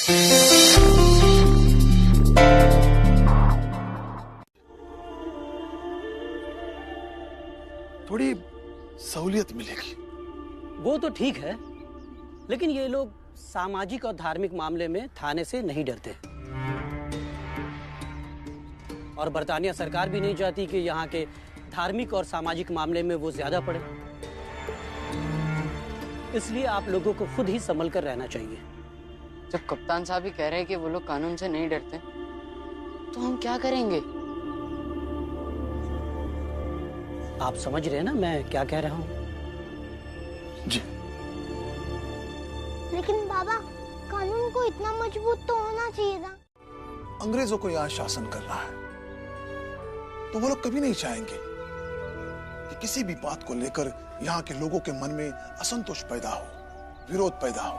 थोड़ी सहूलियत मिलेगी। वो तो ठीक है, लेकिन ये लोग सामाजिक और धार्मिक मामले में थाने से नहीं डरते और बर्तानिया सरकार भी नहीं चाहती कि यहाँ के धार्मिक और सामाजिक मामले में वो ज्यादा पड़े। इसलिए आप लोगों को खुद ही संभल कर रहना चाहिए। जब कप्तान साहब ही कह रहे हैं कि वो लोग कानून से नहीं डरते, तो हम क्या करेंगे? आप समझ रहे हैं ना मैं क्या कह रहा हूँ? जी। लेकिन बाबा, कानून को इतना मजबूत तो होना चाहिए था। अंग्रेजों को यहाँ शासन करना है, तो वो लोग कभी नहीं चाहेंगे कि किसी भी बात को लेकर यहाँ के लोगों के मन में असंतोष पैदा हो, विरोध पैदा हो।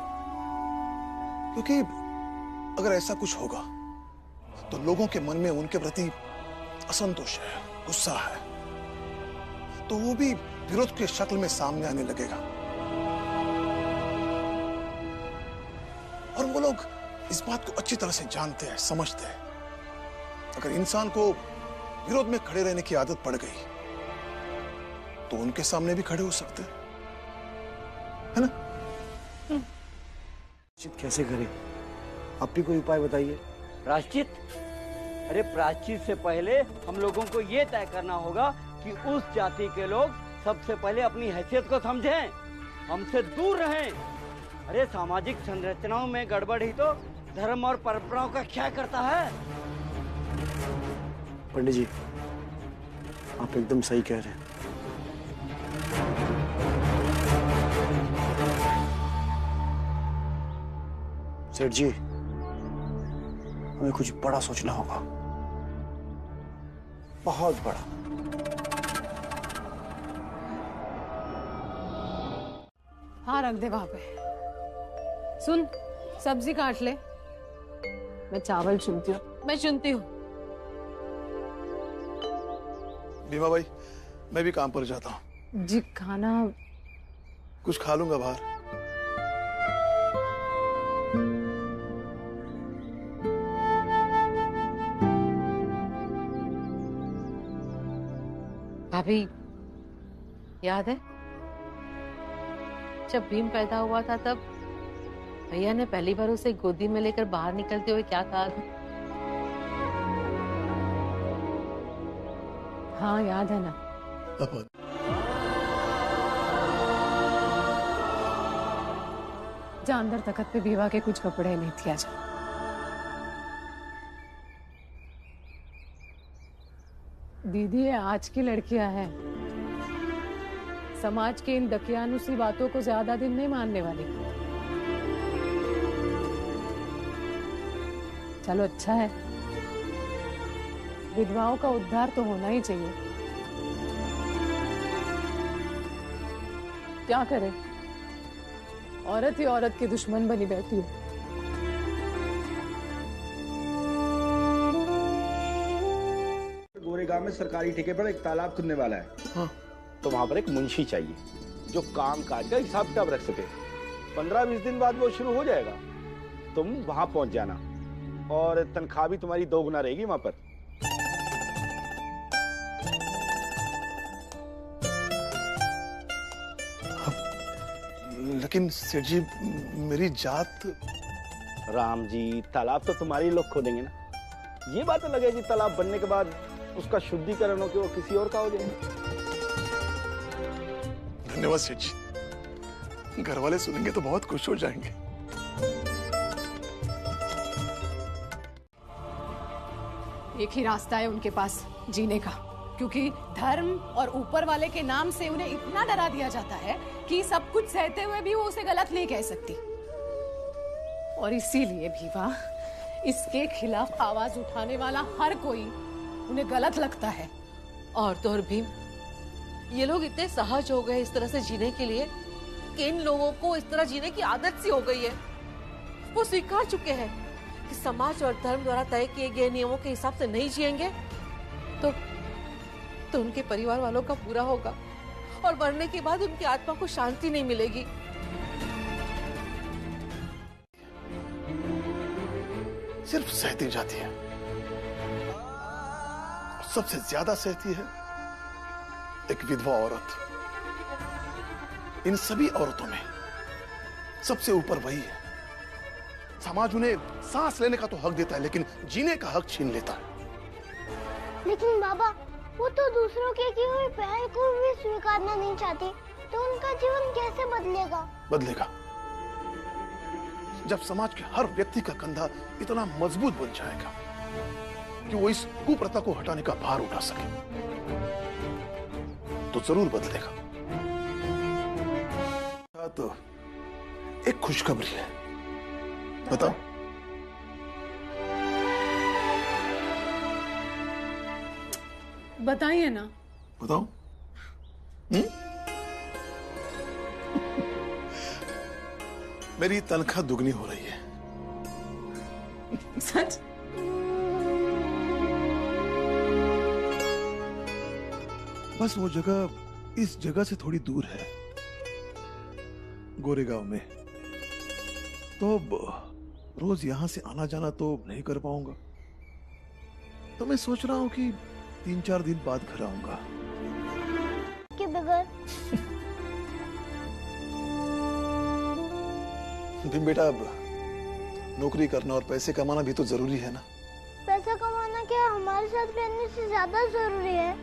क्योंकि अगर ऐसा कुछ होगा तो लोगों के मन में उनके प्रति असंतोष है, गुस्सा है, तो वो भी विरोध के शक्ल में सामने आने लगेगा। और वो लोग इस बात को अच्छी तरह से जानते हैं, समझते हैं। अगर इंसान को विरोध में खड़े रहने की आदत पड़ गई तो उनके सामने भी खड़े हो सकते हैं, है ना? प्रायश्चित कैसे करें? आप भी कोई उपाय बताइए। प्रायश्चित? अरे प्रायश्चित से पहले हम लोगों को ये तय करना होगा कि उस जाति के लोग सबसे पहले अपनी हैसियत को समझें, हमसे दूर रहें। अरे सामाजिक संरचनाओं में गड़बड़ ही तो धर्म और परंपराओं का क्षय करता है। पंडित जी, आप एकदम सही कह रहे हैं। सेठ जी, हमें कुछ बड़ा सोचना होगा, बहुत बड़ा। हाँ, रख दे वहां पे। सुन, सब्जी काट ले, मैं चावल चुनती हूँ। मैं चुनती हूँ। भीमा भाई, मैं भी काम पर जाता हूँ। जी, खाना कुछ खा लूंगा बाहर। भाभी, याद है जब भीम पैदा हुआ था तब भैया ने पहली बार उसे गोदी में लेकर बाहर निकलते हुए क्या कहा था? हाँ, याद है ना? जा अंदर तखत पे विवाह के कुछ कपड़े लेती आजा। दीदी, ये आज की लड़कियां हैं, समाज के इन दकियानुसी बातों को ज्यादा दिन नहीं मानने वाली। चलो अच्छा है, विधवाओं का उद्धार तो होना ही चाहिए। क्या करे, औरत ही औरत की दुश्मन बनी बैठी है। गोरेगांव में सरकारी ठेके पर एक तालाब खुदने वाला है। हाँ। तो वहां पर एक मुंशी चाहिए जो काम काज का हिसाब किताब रख सके। 15-20 दिन बाद वो शुरू हो जाएगा। तुम वहां पहुंच जाना और तनख्वाह भी तुम्हारी 2 गुना रहेगी वहां पर। लेकिन सेठ जी, मेरी जात। राम जी, तालाब तो तुम्हारे लोग खोदेंगे ना। ये बात अलग है कि तालाब बनने के बाद उसका शुद्धिकरण हो के वो किसी और का हो जाएगा। धन्यवाद सेठ जी, घर वाले सुनेंगे तो बहुत खुश हो जाएंगे। एक ही रास्ता है उनके पास जीने का, क्योंकि धर्म और ऊपर वाले के नाम से उन्हें इतना डरा दिया जाता है कि सब कुछ सहते हुए भी वो उसे गलत नहीं कह सकती। और इसीलिए भीवा, इसके खिलाफ आवाज उठाने वाला हर कोई उन्हें गलत लगता है। और तो और भीम, ये लोग इतने सहज हो गए इस तरह से जीने के लिए कि इन लोगों को इस तरह जीने की आदत सी हो गई है। वो स्वीकार चुके हैं कि समाज और धर्म द्वारा तय किए गए नियमों के हिसाब से नहीं जिएंगे तो उनके परिवार वालों का पूरा होगा और मरने के बाद उनकी आत्मा को शांति नहीं मिलेगी। सिर्फ सहती जाती है। सबसे ज्यादा सहती है एक विधवा औरत। इन सभी औरतों में सबसे ऊपर वही है। समाज उन्हें सांस लेने का तो हक देता है, लेकिन जीने का हक छीन लेता है। लेकिन बाबा, वो तो दूसरों के किए हुए पहल को भी स्वीकारना नहीं चाहती, तो उनका जीवन कैसे बदलेगा? बदलेगा जब समाज के हर व्यक्ति का कंधा इतना मजबूत बन जाएगा कि वो इस कुप्रथा को हटाने का भार उठा सके, तो जरूर बदलेगा। तो एक खुशखबरी है, बताओ। बताइए ना। बताओ। मेरी तनख्वाह दुगनी हो रही है। सच? बस वो जगह इस जगह से थोड़ी दूर है, गोरेगांव में। तो अब रोज यहां से आना जाना तो नहीं कर पाऊंगा, तो मैं सोच रहा हूं कि 3-4 दिन बाद घर आऊंगा। के बगैर? भीम बेटा, अब नौकरी करना और पैसे कमाना भी तो जरूरी है ना। पैसा कमाना क्या हमारे साथ रहने से ज्यादा जरूरी है?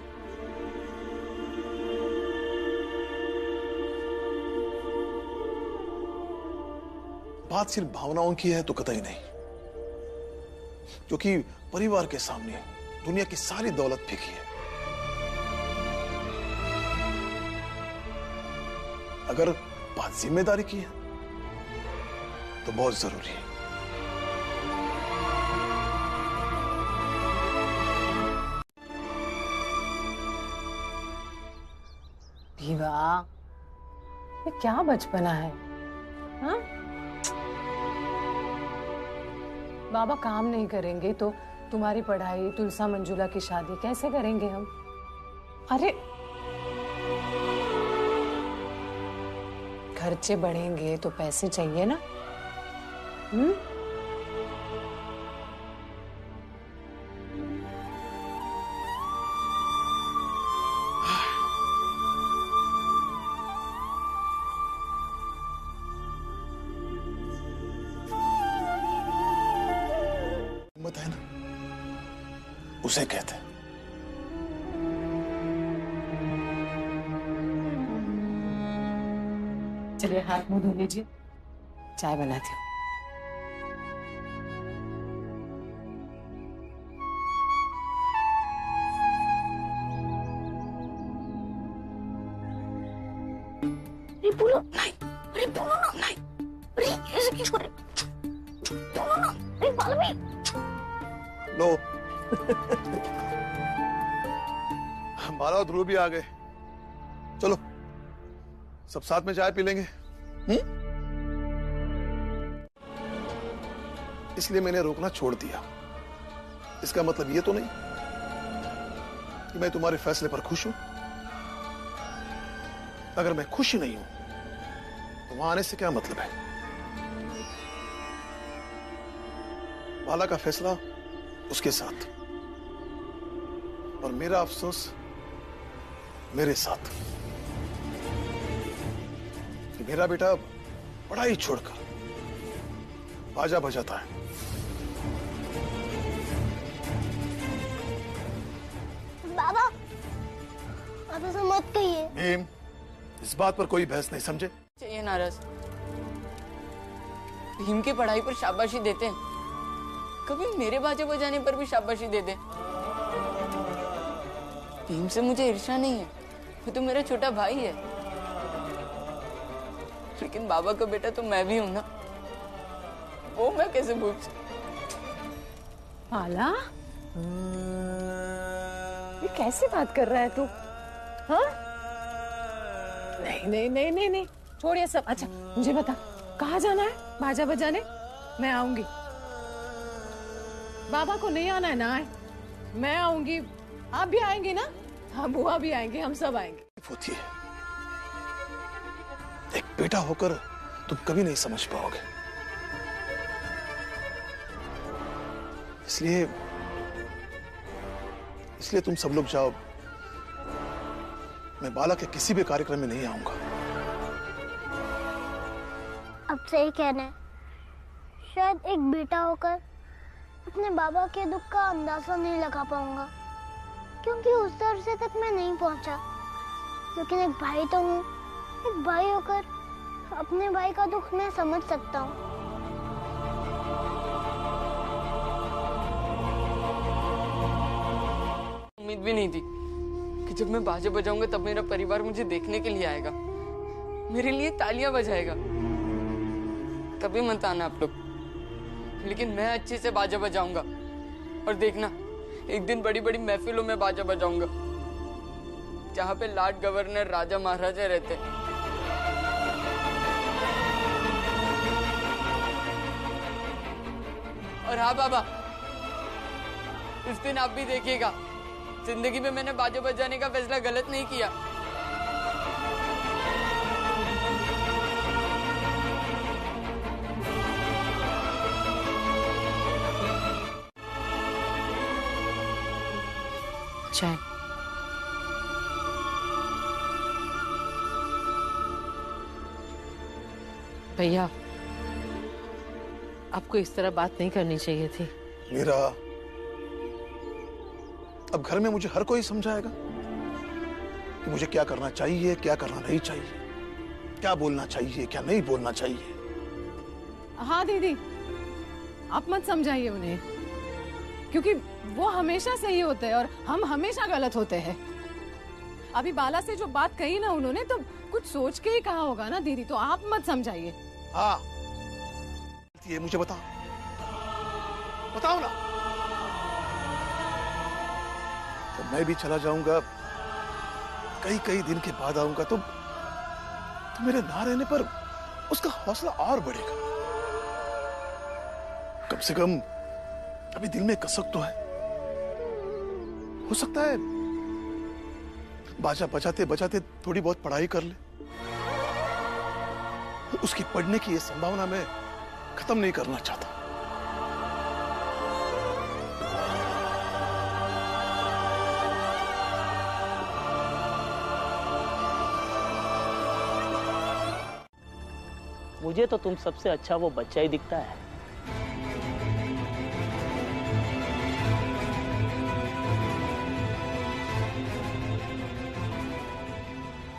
बात सिर्फ भावनाओं की है तो कतई नहीं, क्योंकि परिवार के सामने दुनिया की सारी दौलत फेंकी है। अगर बात जिम्मेदारी की है तो बहुत जरूरी है। भीवा, ये क्या बचपना है? हाँ? बाबा काम नहीं करेंगे तो तुम्हारी पढ़ाई, तुलसा मंजुला की शादी कैसे करेंगे हम? अरे खर्चे बढ़ेंगे तो पैसे चाहिए ना। हिम्मत है ना, उसे कहते हैं। चलिए हाथ मुंह धो लीजिए, चाय बनाती हूँ। बोलो नहीं, अरे बोलो ना, नहीं, अरे ऐसे क्यों कर रहे? बोलो ना, अरे पालवी। लो बाला और ध्रुव भी आ गए। चलो सब साथ में चाय पी लेंगे। इसलिए मैंने रोकना छोड़ दिया। इसका मतलब ये तो नहीं कि मैं तुम्हारे फैसले पर खुश हूं। अगर मैं खुश ही नहीं हूं तो वहां आने से क्या मतलब है? बाला का फैसला उसके साथ और मेरा अफसोस मेरे साथ कि मेरा बेटा पढ़ाई छोड़कर बाजा बजाता है। बाबा, आप ऐसा मत कहिए। भीम, इस बात पर कोई बहस नहीं, समझे? चाहिए नाराज। भीम की पढ़ाई पर शाबाशी देते हैं, कभी मेरे बाजे बजाने पर भी शाबाशी दे दे। भीम से मुझे ईर्ष्या नहीं है, वो तो मेरा छोटा भाई है। लेकिन बाबा का बेटा तो मैं भी हूं ना, वो मैं कैसे भूल सकती? पाला, ये कैसी बात कर रहा है तू? हाँ? नहीं नहीं नहीं नहीं नहीं, छोड़िए सब। अच्छा मुझे बता, कहाँ जाना है बाजा बजाने? मैं आऊंगी। बाबा को नहीं आना है ना आए, मैं आऊंगी। आप भी आएंगे ना? हाँ, बुआ भी आएंगे, हम सब आएंगे। होती है, एक बेटा होकर तुम कभी नहीं समझ पाओगे। इसलिए इसलिए तुम सब लोग जाओ, मैं बाला के किसी भी कार्यक्रम में नहीं आऊंगा। अब सही कहना है, शायद एक बेटा होकर अपने बाबा के दुख का अंदाजा नहीं लगा पाऊंगा, क्योंकि उस दर्जे तक मैं नहीं पहुंचा। लेकिन एक भाई तो हूँ, एक भाई होकर अपने भाई का दुख मैं समझ सकता हूँ। उम्मीद भी नहीं थी कि जब मैं बाजा बजाऊंगा तब मेरा परिवार मुझे देखने के लिए आएगा, मेरे लिए तालियां बजाएगा। कभी मत आना आप लोग, लेकिन मैं अच्छे से बाजा बजाऊंगा और देखना एक दिन बड़ी बड़ी महफिलों में बाजा बजाऊंगा, जहाँ पे लॉर्ड गवर्नर, राजा महाराजा रहते। और हाँ बाबा, इस दिन आप भी देखिएगा, जिंदगी में मैंने बाजा बजाने का फैसला गलत नहीं किया। चाय। भैया, आपको इस तरह बात नहीं करनी चाहिए थी। मेरा अब घर में मुझे हर कोई समझाएगा कि मुझे क्या करना चाहिए, क्या करना नहीं चाहिए, क्या बोलना चाहिए, क्या नहीं बोलना चाहिए। हाँ दीदी, आप मत समझाइए उन्हें, क्योंकि वो हमेशा सही होते हैं और हम हमेशा गलत होते हैं। अभी बाला से जो बात कही ना उन्होंने, तो कुछ सोच के ही कहा होगा ना दीदी, तो आप मत समझाइए। हाँ, ये मुझे बताओ ना, तो मैं भी चला जाऊंगा, कई दिन के बाद आऊंगा, तो मेरे ना रहने पर उसका हौसला और बढ़ेगा। कम से कम अभी दिल में कसक तो है, हो सकता है बाजा बजाते बजाते थोड़ी बहुत पढ़ाई कर ले। उसकी पढ़ने की ये संभावना मैं खत्म नहीं करना चाहता। मुझे तो तुम सबसे अच्छा वो बच्चा ही दिखता है।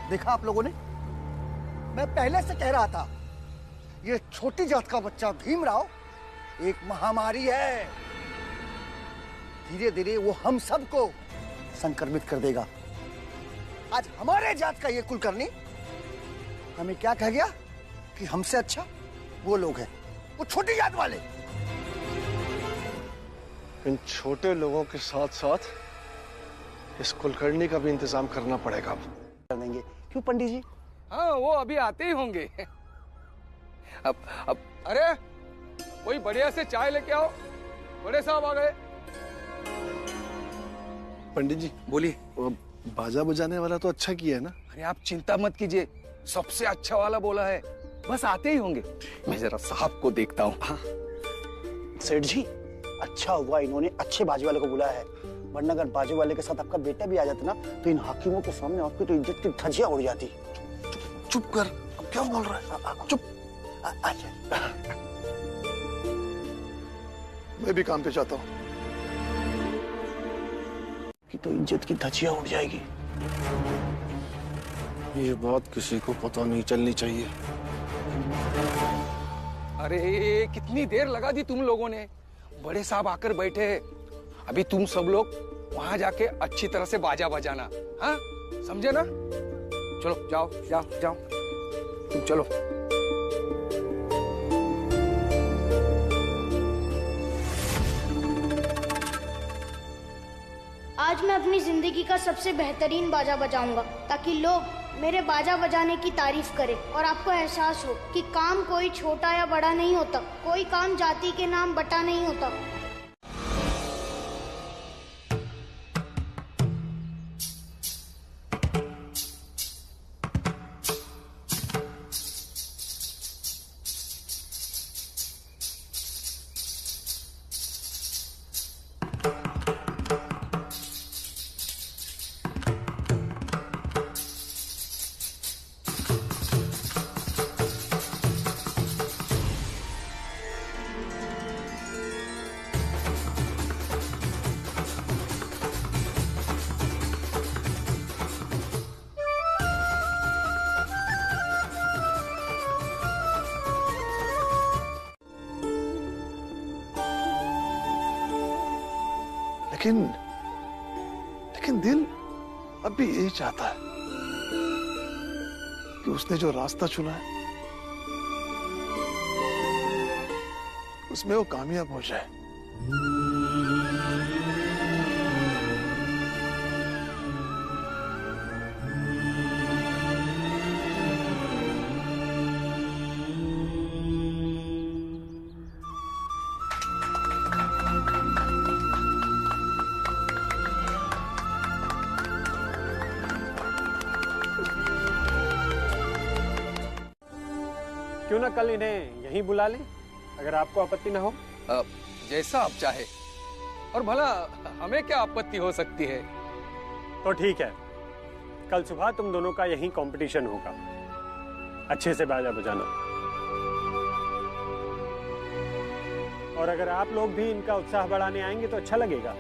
देखा आप लोगों ने, मैं पहले से कह रहा था, ये छोटी जात का बच्चा भीमराव एक महामारी है। धीरे धीरे वो हम सबको संक्रमित कर देगा। आज हमारे जात का ये कुलकर्णी हमें क्या कह गया कि हमसे अच्छा वो लोग हैं, वो छोटी जात वाले। इन छोटे लोगों के साथ साथ इस कुलकर्णी का भी इंतजाम करना पड़ेगा। कर देंगे, क्यों पंडित जी? हाँ, वो अभी आते ही होंगे। अब अरे कोई बढ़िया से चाय लेके आओ, बड़े साहब आ गए। पंडित जी बोलिए। बाजा बजाने वाला तो अच्छा किया है ना? अरे आप चिंता मत कीजिए, सबसे अच्छा वाला बोला है, बस आते ही होंगे। मैं जरा साहब को देखता हूँ। हाँ। सेठ जी, अच्छा हुआ इन्होंने अच्छे बाजे वाले को बुलाया है, वरना अगर बाजे वाले के साथ आपका बेटा भी आ जाता ना, तो इन हाकिमों के सामने आपकी तो इज्जत की धज्जियां उड़ जाती। चुप कर, अब क्या बोल रहा है? चुप। मैं भी काम पे जाता हूँ। कि तो इज्जत की धज्जियां उड़ जाएगी। ये बात किसी को पता नहीं चलनी चाहिए। अरे कितनी देर लगा दी तुम लोगों ने, बड़े साहब आकर बैठे हैं। अभी तुम सब लोग वहां जाके अच्छी तरह से बाजा बजाना, हाँ समझे ना? चलो जाओ जाओ जाओ, तुम चलो। आज मैं अपनी जिंदगी का सबसे बेहतरीन बाजा बजाऊंगा, ताकि लोग मेरे बाजा बजाने की तारीफ करें और आपको एहसास हो कि काम कोई छोटा या बड़ा नहीं होता, कोई काम जाति के नाम बटा नहीं होता। लेकिन दिल अब भी यही चाहता है कि उसने जो रास्ता चुना है उसमें वो कामयाब हो जाए। क्यों ना कल इन्हें यहीं बुला लें, अगर आपको आपत्ति ना हो। जैसा आप चाहे, और भला हमें क्या आपत्ति हो सकती है। तो ठीक है, कल सुबह तुम दोनों का यहीं कंपटीशन होगा, अच्छे से बाजा बजाना। और अगर आप लोग भी इनका उत्साह बढ़ाने आएंगे तो अच्छा लगेगा।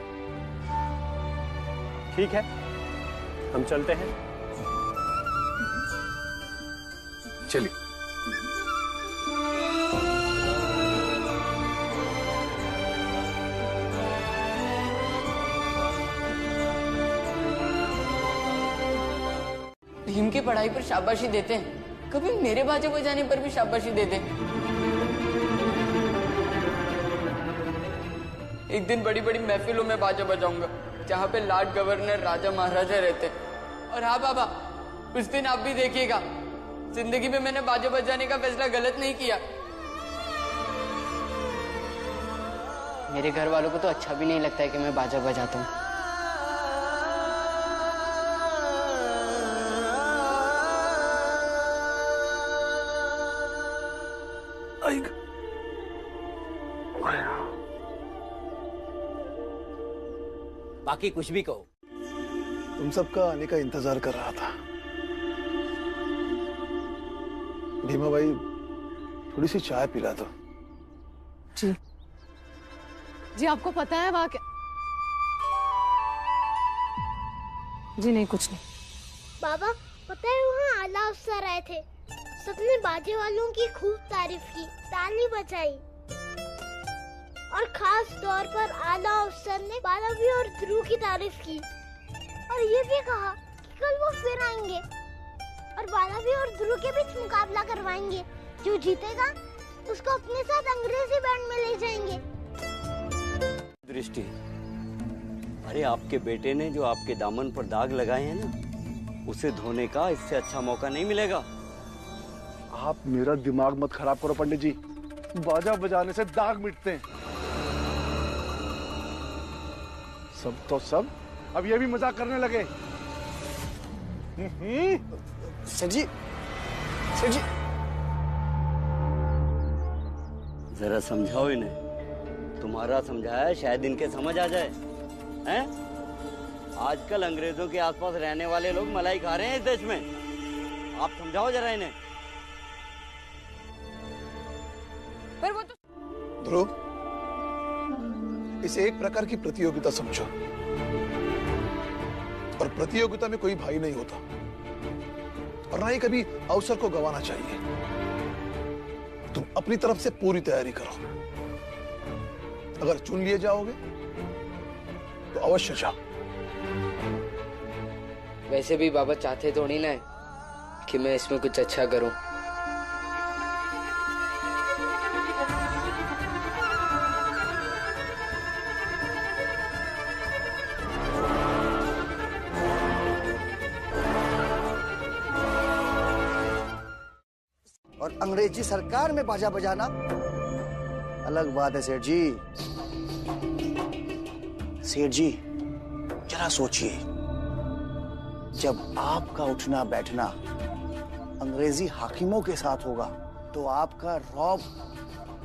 ठीक है, हम चलते हैं। चलिए। भीम की पढ़ाई पर शाबाशी देते हैं, कभी मेरे बाजे बजाने पर भी शाबाशी दे दे। एक दिन बड़ी बड़ी महफिलों में बाजा बजाऊंगा, जहाँ पे लॉर्ड गवर्नर, राजा महाराजा रहते हैं। और हाँ बाबा, उस दिन आप भी देखिएगा, जिंदगी में मैंने बाजा बजाने का फैसला गलत नहीं किया। मेरे घर वालों को तो अच्छा भी नहीं लगता है कि मैं बाजा बजाता हूँ। बाकी कुछ भी कहो। तुम सबका आने का इंतजार कर रहा था। भीमा भाई, थोड़ी सी चाय पिला दो। जी जी, आपको पता है वहाँ क्या? जी नहीं, कुछ नहीं। बाबा, पता है वहाँ आला अफसर आए थे, सबने बाजे वालों की खूब तारीफ की, ताली बजाई। और खास तौर पर आला अफसर ने बालावी और ध्रुव की तारीफ की, और ये भी कहा कि कल वो फिर आएंगे और बालावी और ध्रुव के बीच मुकाबला करवाएंगे। जो जीतेगा उसको अपने साथ अंग्रेजी बैंड में ले जाएंगे। दृष्टि, अरे आपके बेटे ने जो आपके दामन पर दाग लगाए हैं ना, उसे धोने का इससे अच्छा मौका नहीं मिलेगा। आप मेरा दिमाग मत खराब करो पंडित जी, बाजा बजाने से दाग मिटते हैं। सब तो सब, अब ये भी मजाक करने लगे। सर जी, सर जी, जरा समझाओ इन्हें। तुम्हारा समझाया शायद इनके समझ आ जाए। हैं? आजकल अंग्रेजों के आसपास रहने वाले लोग मलाई खा रहे हैं इस देश में। आप समझाओ जरा इन्हें। पर वो तो ध्रुव, इसे एक प्रकार की प्रतियोगिता समझो, और प्रतियोगिता में कोई भाई नहीं होता, और ना ही कभी अवसर को गंवाना चाहिए। तुम अपनी तरफ से पूरी तैयारी करो। अगर चुन लिए जाओगे तो अवश्य जाओ। वैसे भी बाबा चाहते थोड़ी ना कि मैं इसमें कुछ अच्छा करूं। और अंग्रेजी सरकार में बाजा बजाना अलग बात है सेठ जी। सेठ जी, जरा सोचिए, जब आपका उठना बैठना अंग्रेजी हाकिमों के साथ होगा तो आपका रौब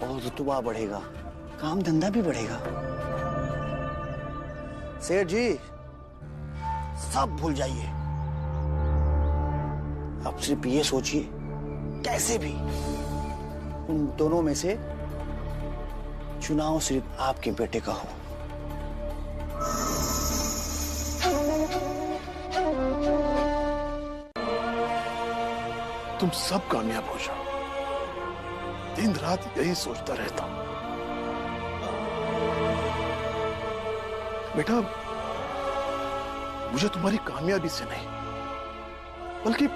और रुतबा बढ़ेगा, काम धंधा भी बढ़ेगा। सेठ जी, सब भूल जाइए। अब सिर्फ ये सोचिए, कैसे भी उन दोनों में से चुनाव सिर्फ आपके बेटे का हो। तुम सब कामयाब हो जाओ। दिन रात यही सोचता रहता हूं। बेटा, मुझे तुम्हारी कामयाबी से नहीं, बल्कि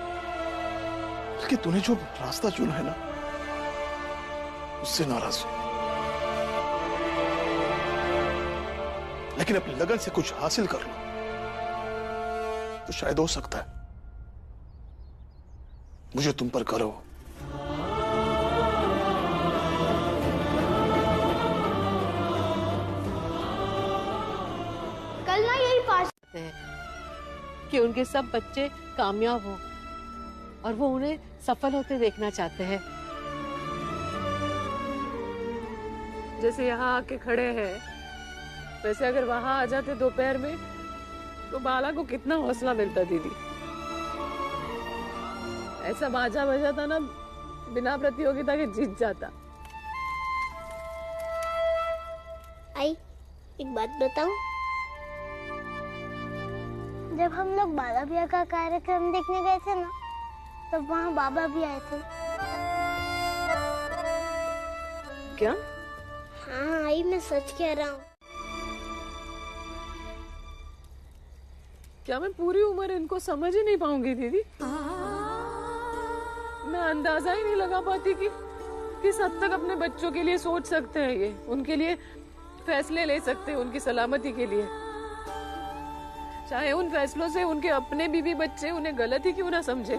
तूने जो रास्ता चुना है ना, उससे नाराज हूं। लेकिन अपनी लगन से कुछ हासिल कर लो तो शायद हो सकता है मुझे तुम पर गर्व हो। कल ना यही पास हैं कि उनके सब बच्चे कामयाब हो और वो उन्हें सफल होते देखना चाहते हैं। जैसे यहाँ आके खड़े हैं, वैसे अगर वहां आ जाते दोपहर में तो बाला को कितना हौसला मिलता दीदी। ऐसा बाजा बजाता ना, बिना प्रतियोगिता के जीत जाता। आई एक बात बताऊं, जब हम लोग बाला भैया का कार्यक्रम देखने गए थे ना, तब वहाँ बाबा भी आए थे। क्या? हाँ आई, मैं सच कह रहा हूँ। क्या मैं पूरी उम्र इनको समझ ही नहीं पाऊंगी दीदी? मैं अंदाजा ही नहीं लगा पाती कि किस हद तक अपने बच्चों के लिए सोच सकते हैं, ये उनके लिए फैसले ले सकते हैं, उनकी सलामती के लिए। चाहे उन फैसलों से उनके अपने बीवी बच्चे उन्हें गलत ही क्यों ना समझे।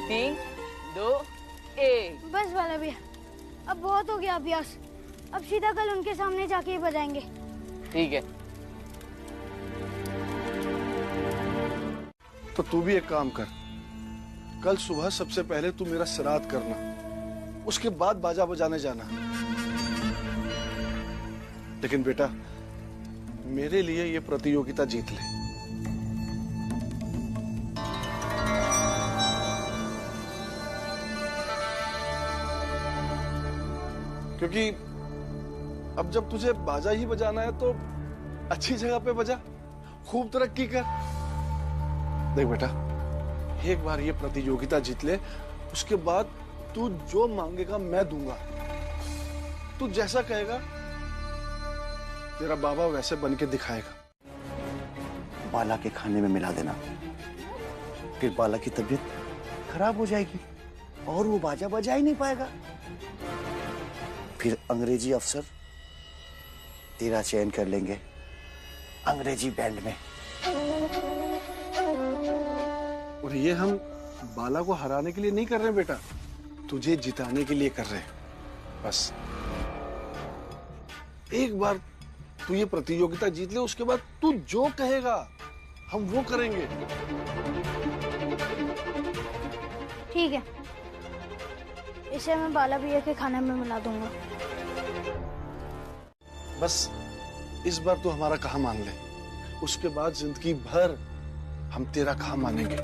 3, 2, 1। बस बाला भैया, अब बहुत हो गया अभ्यास। अब सीधा कल उनके सामने जाके ही बजाएंगे। ठीक है। तो तू भी एक काम कर, कल सुबह सबसे पहले तू मेरा श्राद्ध करना, उसके बाद बाजा बजाने जाना। लेकिन बेटा, मेरे लिए ये प्रतियोगिता जीत ले। क्योंकि अब जब तुझे बाजा ही बजाना है तो अच्छी जगह पे बजा, खूब तरक्की कर। देख बेटा, एक बार ये प्रतियोगिता जीत ले, उसके बाद तू जो मांगेगा मैं दूंगा। तू जैसा कहेगा तेरा बाबा वैसे बन के दिखाएगा। बाला के खाने में मिला देना, फिर बाला की तबीयत खराब हो जाएगी और वो बाजा बजा ही नहीं पाएगा। फिर अंग्रेजी अफसर तेरा चयन कर लेंगे अंग्रेजी बैंड में। और ये हम बाला को हराने के लिए नहीं कर रहे बेटा, तुझे जिताने के लिए कर रहे हैं। बस एक बार तू ये प्रतियोगिता जीत ले, उसके बाद तू जो कहेगा हम वो करेंगे। ठीक है, इसे मैं बाला भैया के खाने में मिला दूंगा। बस इस बार तू हमारा कहा मान ले, उसके बाद जिंदगी भर हम तेरा कहा मानेंगे।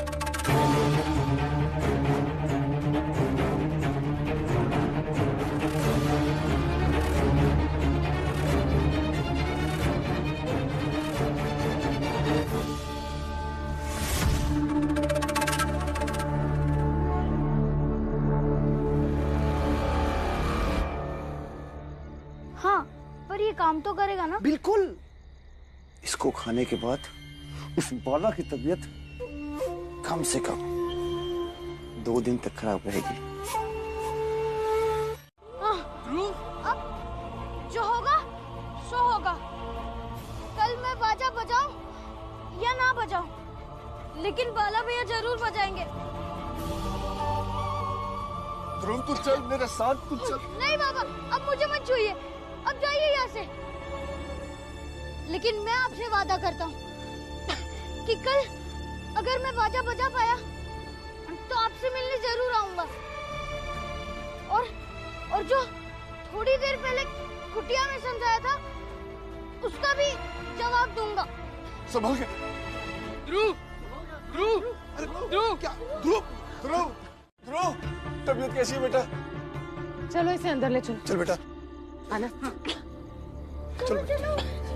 हाँ, पर ये काम तो करेगा ना? बिल्कुल। इसको खाने के बाद उस बाला की तबीयत कम से कम 2 दिन तक खराब रहेगी। अब जो होगा सो होगा। कल मैं बाजा बजाऊं या ना बजाऊं, लेकिन बाला भैया जरूर बजाएंगे। ध्रुव तू चल मेरे साथ, तू चल। नहीं बाबा, अब मुझे मत छूइए, अब जाइए यहाँ से। लेकिन मैं आपसे वादा करता हूँ कि कल अगर मैं बाजा बजा पाया तो आपसे मिलने जरूर आऊंगा। और जो थोड़ी देर पहले कुटिया में समझाया था उसका भी जवाब दूंगा। संभल के। ध्रुव, ध्रुव, अरे ध्रुव, क्या ध्रुव, ध्रुव, ध्रुव, तबीयत कैसी है बेटा? चलो इसे अंदर ले चलो। चल बेटा, आना। चलो।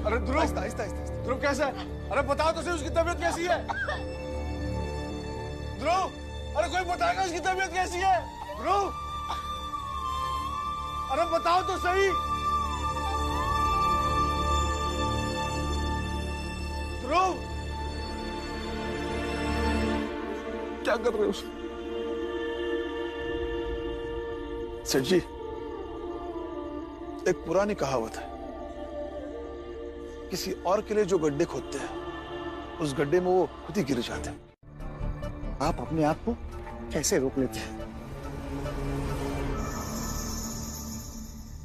अरे ध्रुव, आहिस्ता आहिस्ता। ध्रुव कैसा है? अरे बताओ तो सही, उसकी तबीयत कैसी है? ध्रुव, अरे कोई बताएगा उसकी तबीयत कैसी है? ध्रुव। अरे बताओ तो सही। ध्रुव, क्या कर रहे हो? सेठ जी, एक पुरानी कहावत है, किसी और के लिए जो गड्ढे खोदते हैं उस गड्ढे में वो खुद ही गिर जाते हैं। आप अपने आप को कैसे रोक लेते हैं?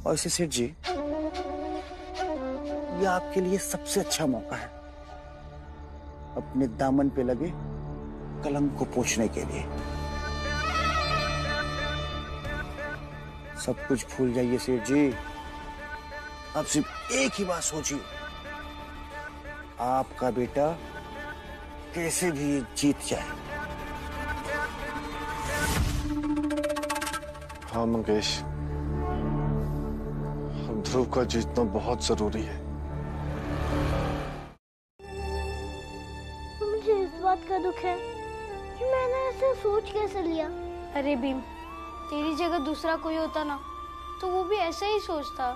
और इसे सेठ जी, ये आपके लिए सबसे अच्छा मौका है अपने दामन पे लगे कलंक को पोंछने के लिए। सब कुछ भूल जाइए सेठ जी, आप सिर्फ एक ही बात सोचिए, आपका बेटा कैसे भी जीत जाए। हाँ मंगेश, हम ध्रुव का जीतना बहुत जरूरी है। मुझे इस बात का दुख है कि मैंने ऐसे सोच कैसे लिया। अरे भीम, तेरी जगह दूसरा कोई होता ना तो वो भी ऐसा ही सोचता,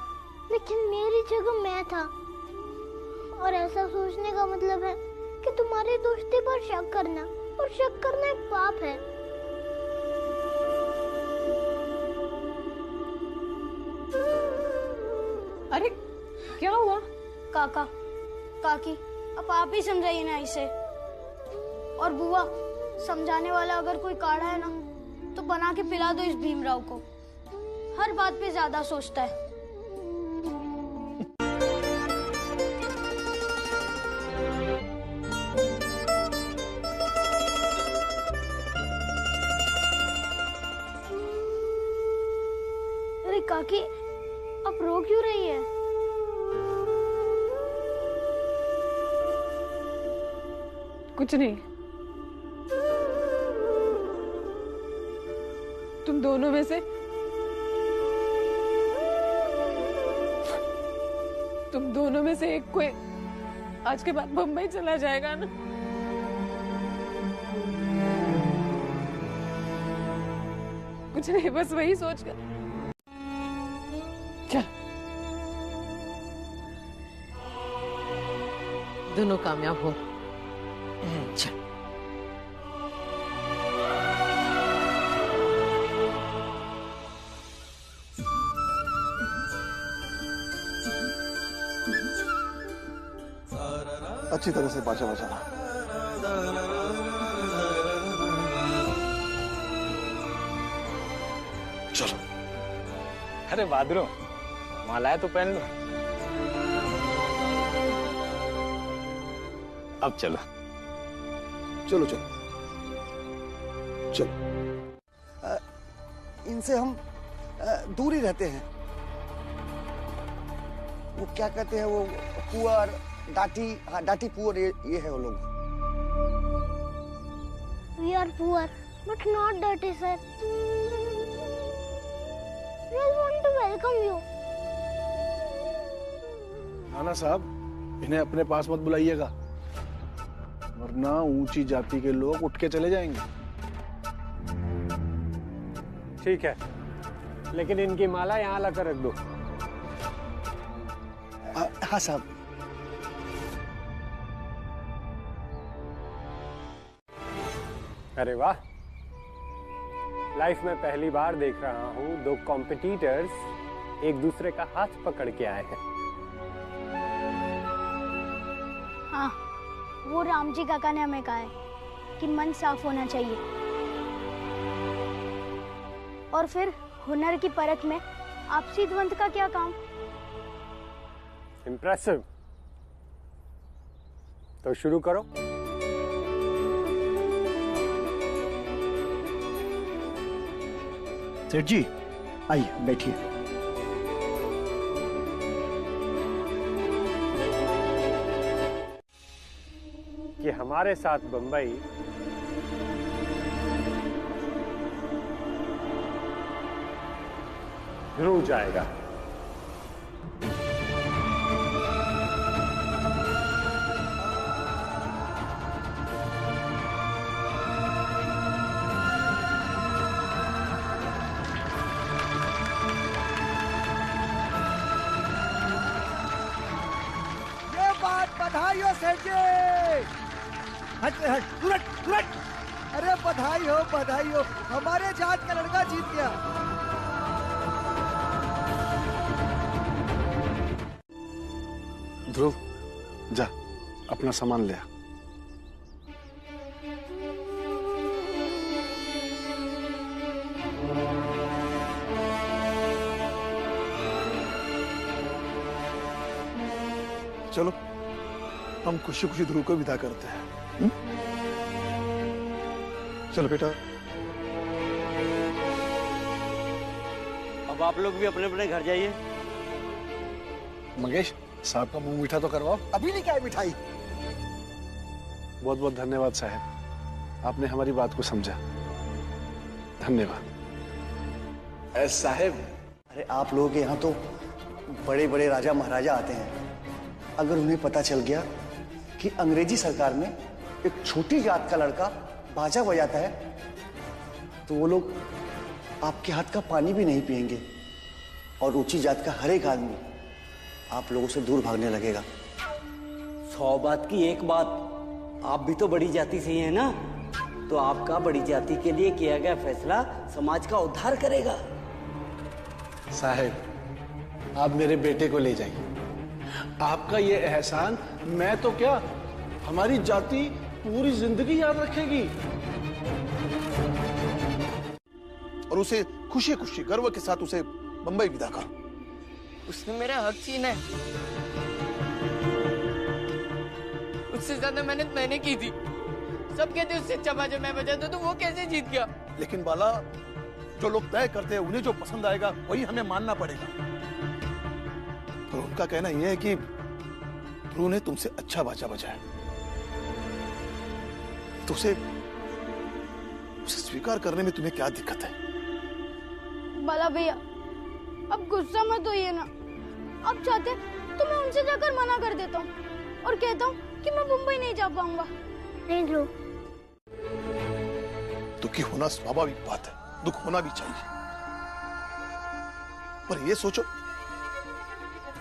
लेकिन मेरी जगह मैं था। और ऐसा सोचने का मतलब है कि तुम्हारी दोस्ती पर शक करना, और शक करना एक पाप है। अरे क्या हुआ? काका, काकी, अब आप ही समझाइए ना इसे। और बुआ, समझाने वाला अगर कोई काढ़ा है ना तो बना के पिला दो इस भीमराव को, हर बात पे ज्यादा सोचता है। अरे काकी, आप रो क्यों रही है? कुछ नहीं, तुम दोनों में से एक कोई आज के बाद बम्बई चला जाएगा ना। कुछ नहीं, बस वही सोच कर। चल, दोनों कामयाब हो। चल। अच्छी तरह से बाजा बजाना। चलो। अरे बहादुरों, मालाएं तो पहन लो। अब चलो चलो चलो चलो। इनसे हम दूर ही रहते हैं। वो क्या कहते हैं, वो पुअर, डाटी, हाँ डाटी पुअर, ये है वो लोग। We are poor, but not dirty, sir. We just want to welcome you. नाना साहब, इन्हें अपने पास मत बुलाइएगा, वरना ऊंची जाति के लोग उठ के चले जाएंगे। ठीक है, लेकिन इनकी माला यहाँ लाकर रख दो। हाँ साहब। अरे वाह, लाइफ में पहली बार देख रहा हूँ दो कॉम्पिटिटर्स एक दूसरे का हाथ पकड़ के आए हैं। हाँ, वो रामजी काका ने हमें कहा है कि मन साफ होना चाहिए, और फिर हुनर की परख में आपसी द्वंद का क्या काम। इम्प्रेसिव। तो शुरू करो। सेठ जी, आइए बैठिए। कि हमारे साथ बंबई ध्रुव जाएगा। हट हट तुरंत तुरंत। अरे बधाई हो, हमारे जात का लड़का जीत गया। ध्रुव जा अपना सामान ले आ। चलो हम खुशी खुशी ध्रुव को विदा करते हैं। चलो बेटा। अब आप लोग भी अपने अपने घर जाइए। मंगेश साहब का मुंह मीठा तो करवाओ। अभी नहीं क्या है मिठाई। बहुत बहुत धन्यवाद साहब, आपने हमारी बात को समझा। धन्यवाद। साहब, अरे आप लोगों के यहाँ तो बड़े बड़े राजा महाराजा आते हैं। अगर उन्हें पता चल गया कि अंग्रेजी सरकार में एक छोटी जात का लड़का बाजा बजाता है तो वो लोग आपके हाथ का पानी भी नहीं पिएंगे और ऊंची जात का हर एक आदमी आप लोगों से दूर भागने लगेगा। 100 बात की एक बात, आप भी तो बड़ी जाति से ही है ना, तो आपका बड़ी जाति के लिए किया गया फैसला समाज का उद्धार करेगा। साहब आप मेरे बेटे को ले जाइए। आपका ये एहसान मैं तो क्या हमारी जाति पूरी जिंदगी याद रखेगी। और उसे खुशी खुशी गर्व के साथ उसे बंबई विदा कर। उसने मेरा हक छीना है। उससे ज्यादा मेहनत मैंने की थी। सब कहते उससे अच्छा बाजा मैं बजाता तो वो कैसे जीत गया। लेकिन बाला, जो लोग तय करते हैं उन्हें जो पसंद आएगा वही हमें मानना पड़ेगा। और उनका कहना यह है कि ध्रुव ने तुमसे अच्छा बाजा बजाया तो उसे स्वीकार करने में तुम्हें क्या दिक्कत है? बाला भैया, अब गुस्सा मत होइए ना। अब चाहते तो मैं उनसे जाकर मना कर देता हूँ और कहता हूँ कि मैं मुंबई नहीं जा पाऊंगा। नहीं ध्रुव, दुखी होना स्वाभाविक बात है, दुख होना भी चाहिए, पर यह सोचो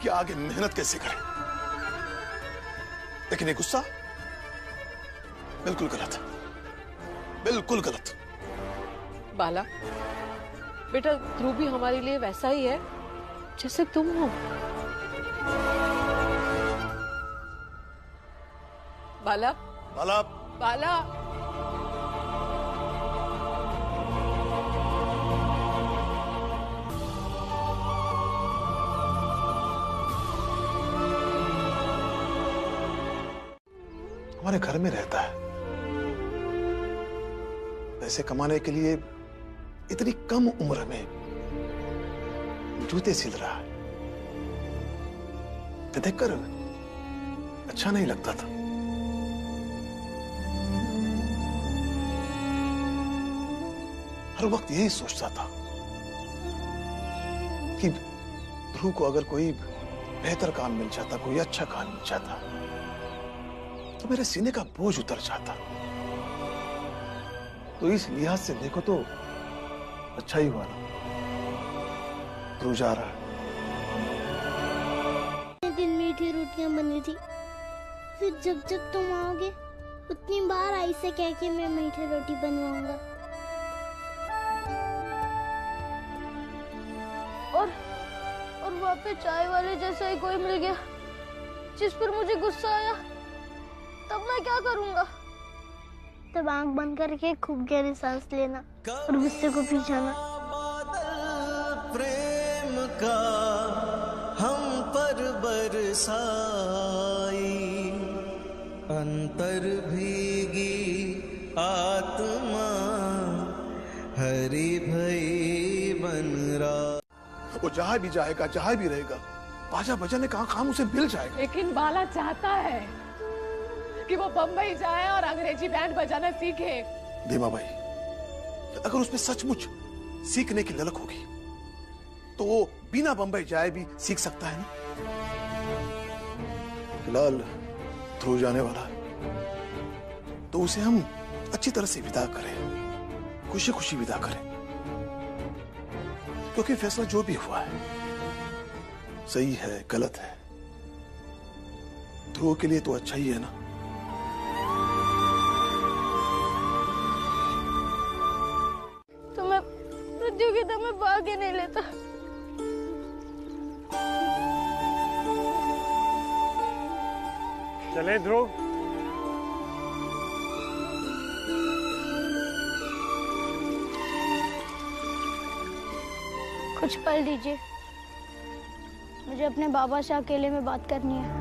कि आगे मेहनत कैसे करें। लेकिन ये गुस्सा बिल्कुल गलत है, बिल्कुल गलत। बाला बेटा, ध्रुव भी हमारे लिए वैसा ही है जैसे तुम हो। बाला बाला बाला हमारे घर में रहता है, पैसे कमाने के लिए इतनी कम उम्र में जूते सिल रहा है। देखकर अच्छा नहीं लगता था। हर वक्त यही सोचता था कि ध्रुव को अगर कोई बेहतर काम मिल जाता, कोई अच्छा काम मिल जाता तो मेरे सीने का बोझ उतर जाता। तो इस लिहाज से देखो तो अच्छा ही हुआ ना, ध्रुव जा रहा है। दिन मीठी रोटियां बनी थी, फिर जब जब तुम आओगे उतनी बार आई से कह के मैं मीठी रोटी बनवाऊंगा। और वहाँ पे चाय वाले जैसा ही कोई मिल गया जिस पर मुझे गुस्सा आया, तब मैं क्या करूंगा? तब आंख बंद करके खूब गहरी सांस लेना और गुस्से को पी जाना। प्रेम का हम पर बरसाई, अंतर भीगी आत्मा हरि भई बन रहा। वो जहां भी जाएगा, जहां भी रहेगा, बाजा बजाने का काम उसे मिल जाएगा। लेकिन बाला चाहता है कि वो बम्बई जाए और अंग्रेजी बैंड बजाना सीखे। भीमा भाई, अगर उसमें सचमुच सीखने की ललक होगी तो वो बिना बंबई जाए भी सीख सकता है ना। फिलहाल ध्रुव जाने वाला है तो उसे हम अच्छी तरह से विदा करें, खुशी खुशी विदा करें, क्योंकि फैसला जो भी हुआ है सही है गलत है, ध्रुव के लिए तो अच्छा ही है ना। चाहती हूँ कि तुम्हें भाग ही नहीं लेता। चले ध्रुव। कुछ पल दीजिए, मुझे अपने बाबा से अकेले में बात करनी है।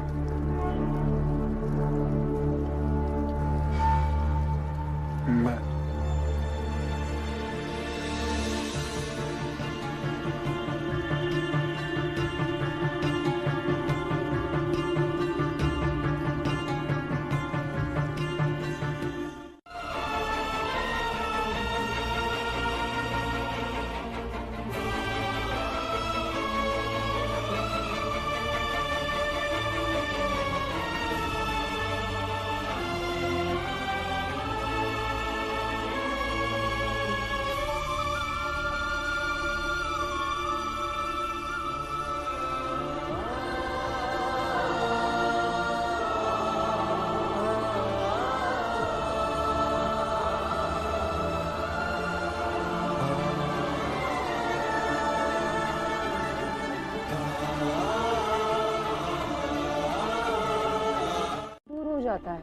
जाता है।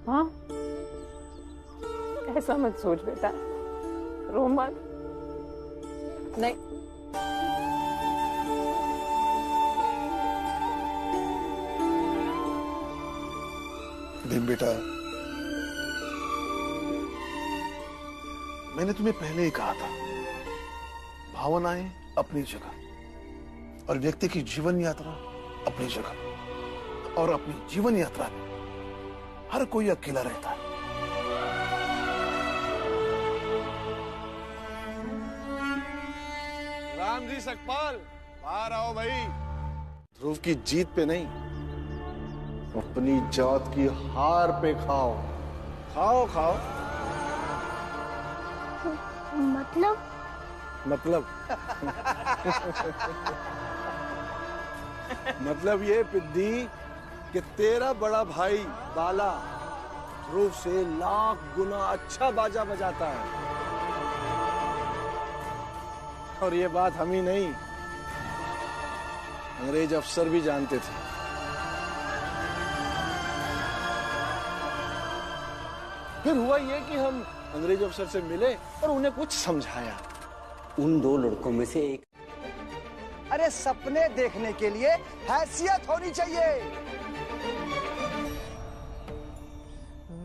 हाँ, ऐसा मत सोच बेटा, रो मत। नहीं, दिन बेटा, मैंने तुम्हें पहले ही कहा था, भावनाएं अपनी जगह और व्यक्ति की जीवन यात्रा अपनी जगह, और अपनी जीवन यात्रा में हर कोई अकेला रहता है। राम जी सकपाल, बाहर आओ भाई। ध्रुव की जीत पे नहीं, अपनी जात की हार पे खाओ। खाओ खाओ। मतलब ये पिद्दी कि तेरा बड़ा भाई बाला ध्रुव से लाख गुना अच्छा बाजा बजाता है। और ये बात हम ही नहीं, अंग्रेज अफसर भी जानते थे। फिर हुआ ये कि हम अंग्रेज अफसर से मिले और उन्हें कुछ समझाया। उन दो लड़कों में से एक। अरे सपने देखने के लिए हैसियत होनी चाहिए,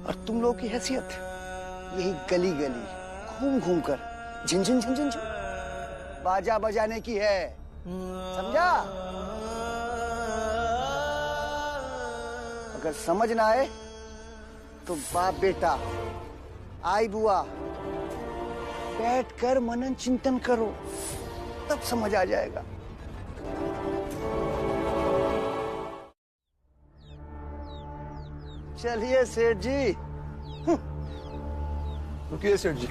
और तुम लोगों की हैसियत यही गली गली घूम घूम कर झिनझिन झिनझिन बाजा बजाने की है, समझा? अगर समझ ना आए तो बाप बेटा, आई बुआ, बैठकर मनन चिंतन करो, तब समझ आ जाएगा। चलिए सेठ जी। रुकिए सेठ जी।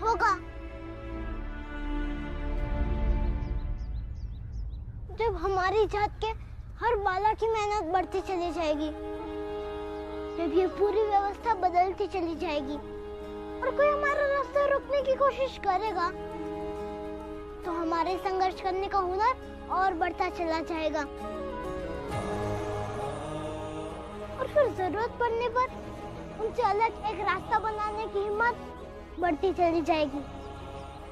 होगा। जब हमारी जात के हर बाला की मेहनत बढ़ती चली जाएगी, जब ये पूरी व्यवस्था बदलती चली जाएगी और कोई हमारा रास्ता रोकने की कोशिश करेगा, तो हमारे संघर्ष करने का हुनर और बढ़ता चला जाएगा, और फिर जरूरत पड़ने पर उनसे अलग एक रास्ता बनाने की हिम्मत बढ़ती चली जाएगी।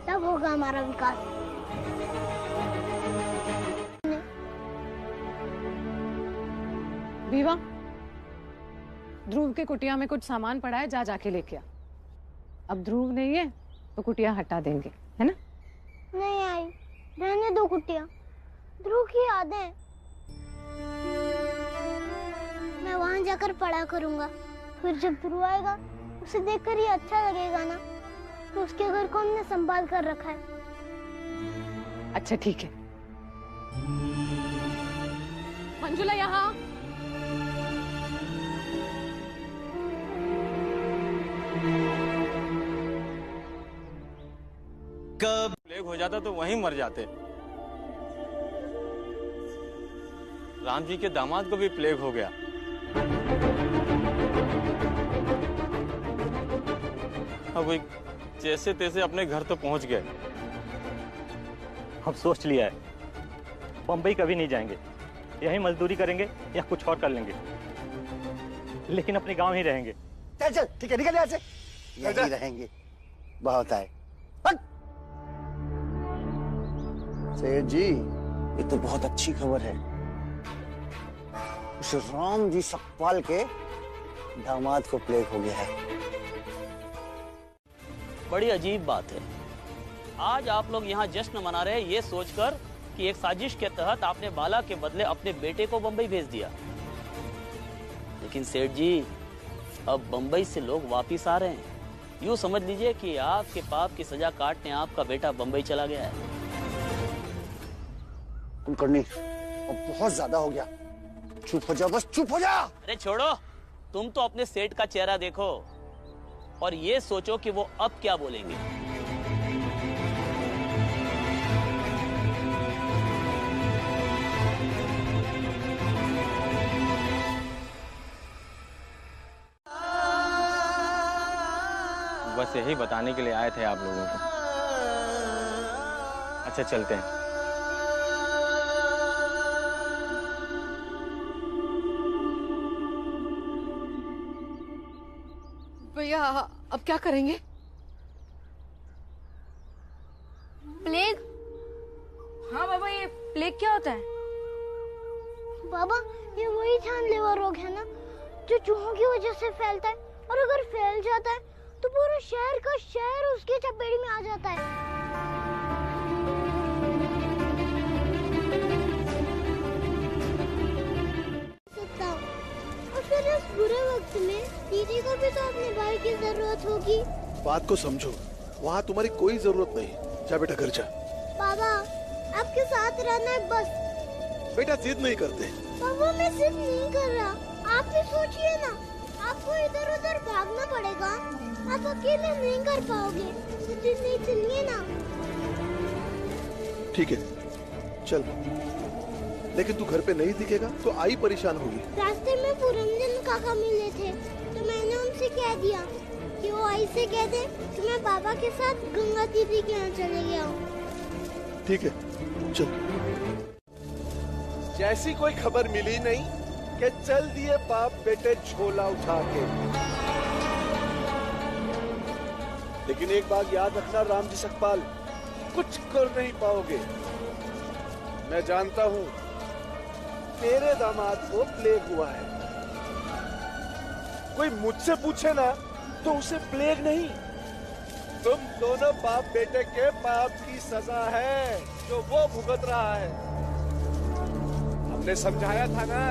तब होगा हमारा विकास। भीवा, ध्रुव के कुटिया में कुछ सामान पड़ा है, जा जाके लेके आ। अब ध्रुव नहीं है तो कुटिया हटा देंगे, है ना? नहीं आई, रहने दो कुटिया, ध्रुव की यादें। मैं वहां जाकर पढ़ा करूंगा, फिर जब ध्रुव आएगा उसे देखकर ये अच्छा लगेगा ना, तो उसके घर को हमने संभाल कर रखा है। अच्छा ठीक है। मंजुला यहाँ। कब प्लेग हो जाता तो वहीं मर जाते। राम जी के दामाद को भी प्लेग हो गया, अब वही जैसे तैसे अपने घर तो पहुंच गए। हम सोच लिया है, बम्बई कभी नहीं जाएंगे, यहीं मजदूरी करेंगे या कुछ और कर लेंगे, लेकिन अपने गांव ही रहेंगे। चल चल ठीक है, निकल यहाँ से। यहीं रहेंगे, बहुत है। सेठ जी, ये तो बहुत अच्छी खबर है। उस राम जी सकपाल के दामाद को प्लेग हो गया है। बड़ी अजीब बात है, आज आप लोग यहाँ जश्न मना रहे हैं ये सोचकर कि एक साजिश के तहत आपने बाला के बदले अपने बेटे को बंबई भेज दिया। लेकिन सेठ जी, अब बंबई से लोग वापिस आ रहे हैं। यूँ समझ लीजिए कि आपके पाप की सजा काटने आपका बेटा बंबई चला गया है। कुलकर्णी, अब बहुत ज्यादा हो गया। चुप हो जा, बस चुप हो जा। अरे छोड़ो, तुम तो अपने सेठ का चेहरा देखो और ये सोचो कि वो अब क्या बोलेंगे। बस यही बताने के लिए आए थे आप लोगों को। अच्छा चलते हैं। भैया अब क्या करेंगे? प्लेग? हाँ बाबा, ये प्लेग क्या होता है? बाबा, ये वही जानलेवा रोग है ना जो चूहों की वजह से फैलता है, और अगर फैल जाता है तो पूरा शहर का शहर उसकी चपेट में आ जाता है। और फिर इस बुरे वक्त में दीदी को भी तो अपने भाई की जरूरत होगी। बात को समझो, वहाँ तुम्हारी कोई जरूरत नहीं। जा बेटा घर जा। बाबा, आपके साथ रहना है बस। बेटा जिद नहीं करते। बाबा, मैं जिद नहीं कर रहा, आप भी सोचिए ना, आपको इधर उधर भागना पड़ेगा, आप अकेले नहीं कर पाओगे। जिद नहीं, चलिए ना। ठीक है चल, लेकिन तू घर पे नहीं दिखेगा तो आई परेशान होगी। रास्ते में पुरंजन काका मिले थे तो मैंने उनसे कह दिया कि वो आई से कह दे कि मैं बाबा के साथ गंगा दीदी के यहाँ चले गया हूँ। ठीक है चल। जैसी कोई खबर मिली नहीं कि चल दिए बाप बेटे झोला उठा के। लेकिन एक बात याद रखना राम जी सकपाल, कुछ कर नहीं पाओगे। मैं जानता हूँ तेरे दामाद को प्लेग हुआ है। कोई मुझसे पूछे ना तो उसे प्लेग नहीं, तुम दोनों बाप बेटे के पाप की सजा है जो वो भुगत रहा है। हमने समझाया था ना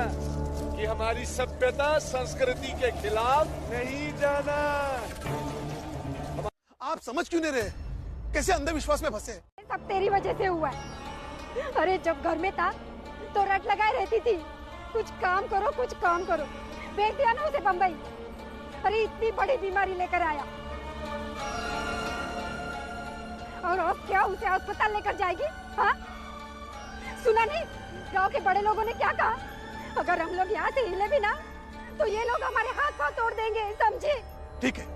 कि हमारी सभ्यता संस्कृति के खिलाफ नहीं जाना। आप समझ क्यों नहीं रहे? कैसे अंधविश्वास में फंसे? सब तेरी वजह से हुआ है। अरे जब घर में था तो रट लगाए रहती थी, कुछ काम करो कुछ काम करो। भेज दिया ना उसे बम्बई। अरे इतनी बड़ी बीमारी लेकर आया, और अब क्या उसे अस्पताल लेकर जाएगी? हाँ, सुना नहीं गांव के बड़े लोगों ने क्या कहा? अगर हम लोग यहाँ से हिले भी ना तो ये लोग हमारे हाथ पांव तोड़ देंगे, समझे? ठीक है,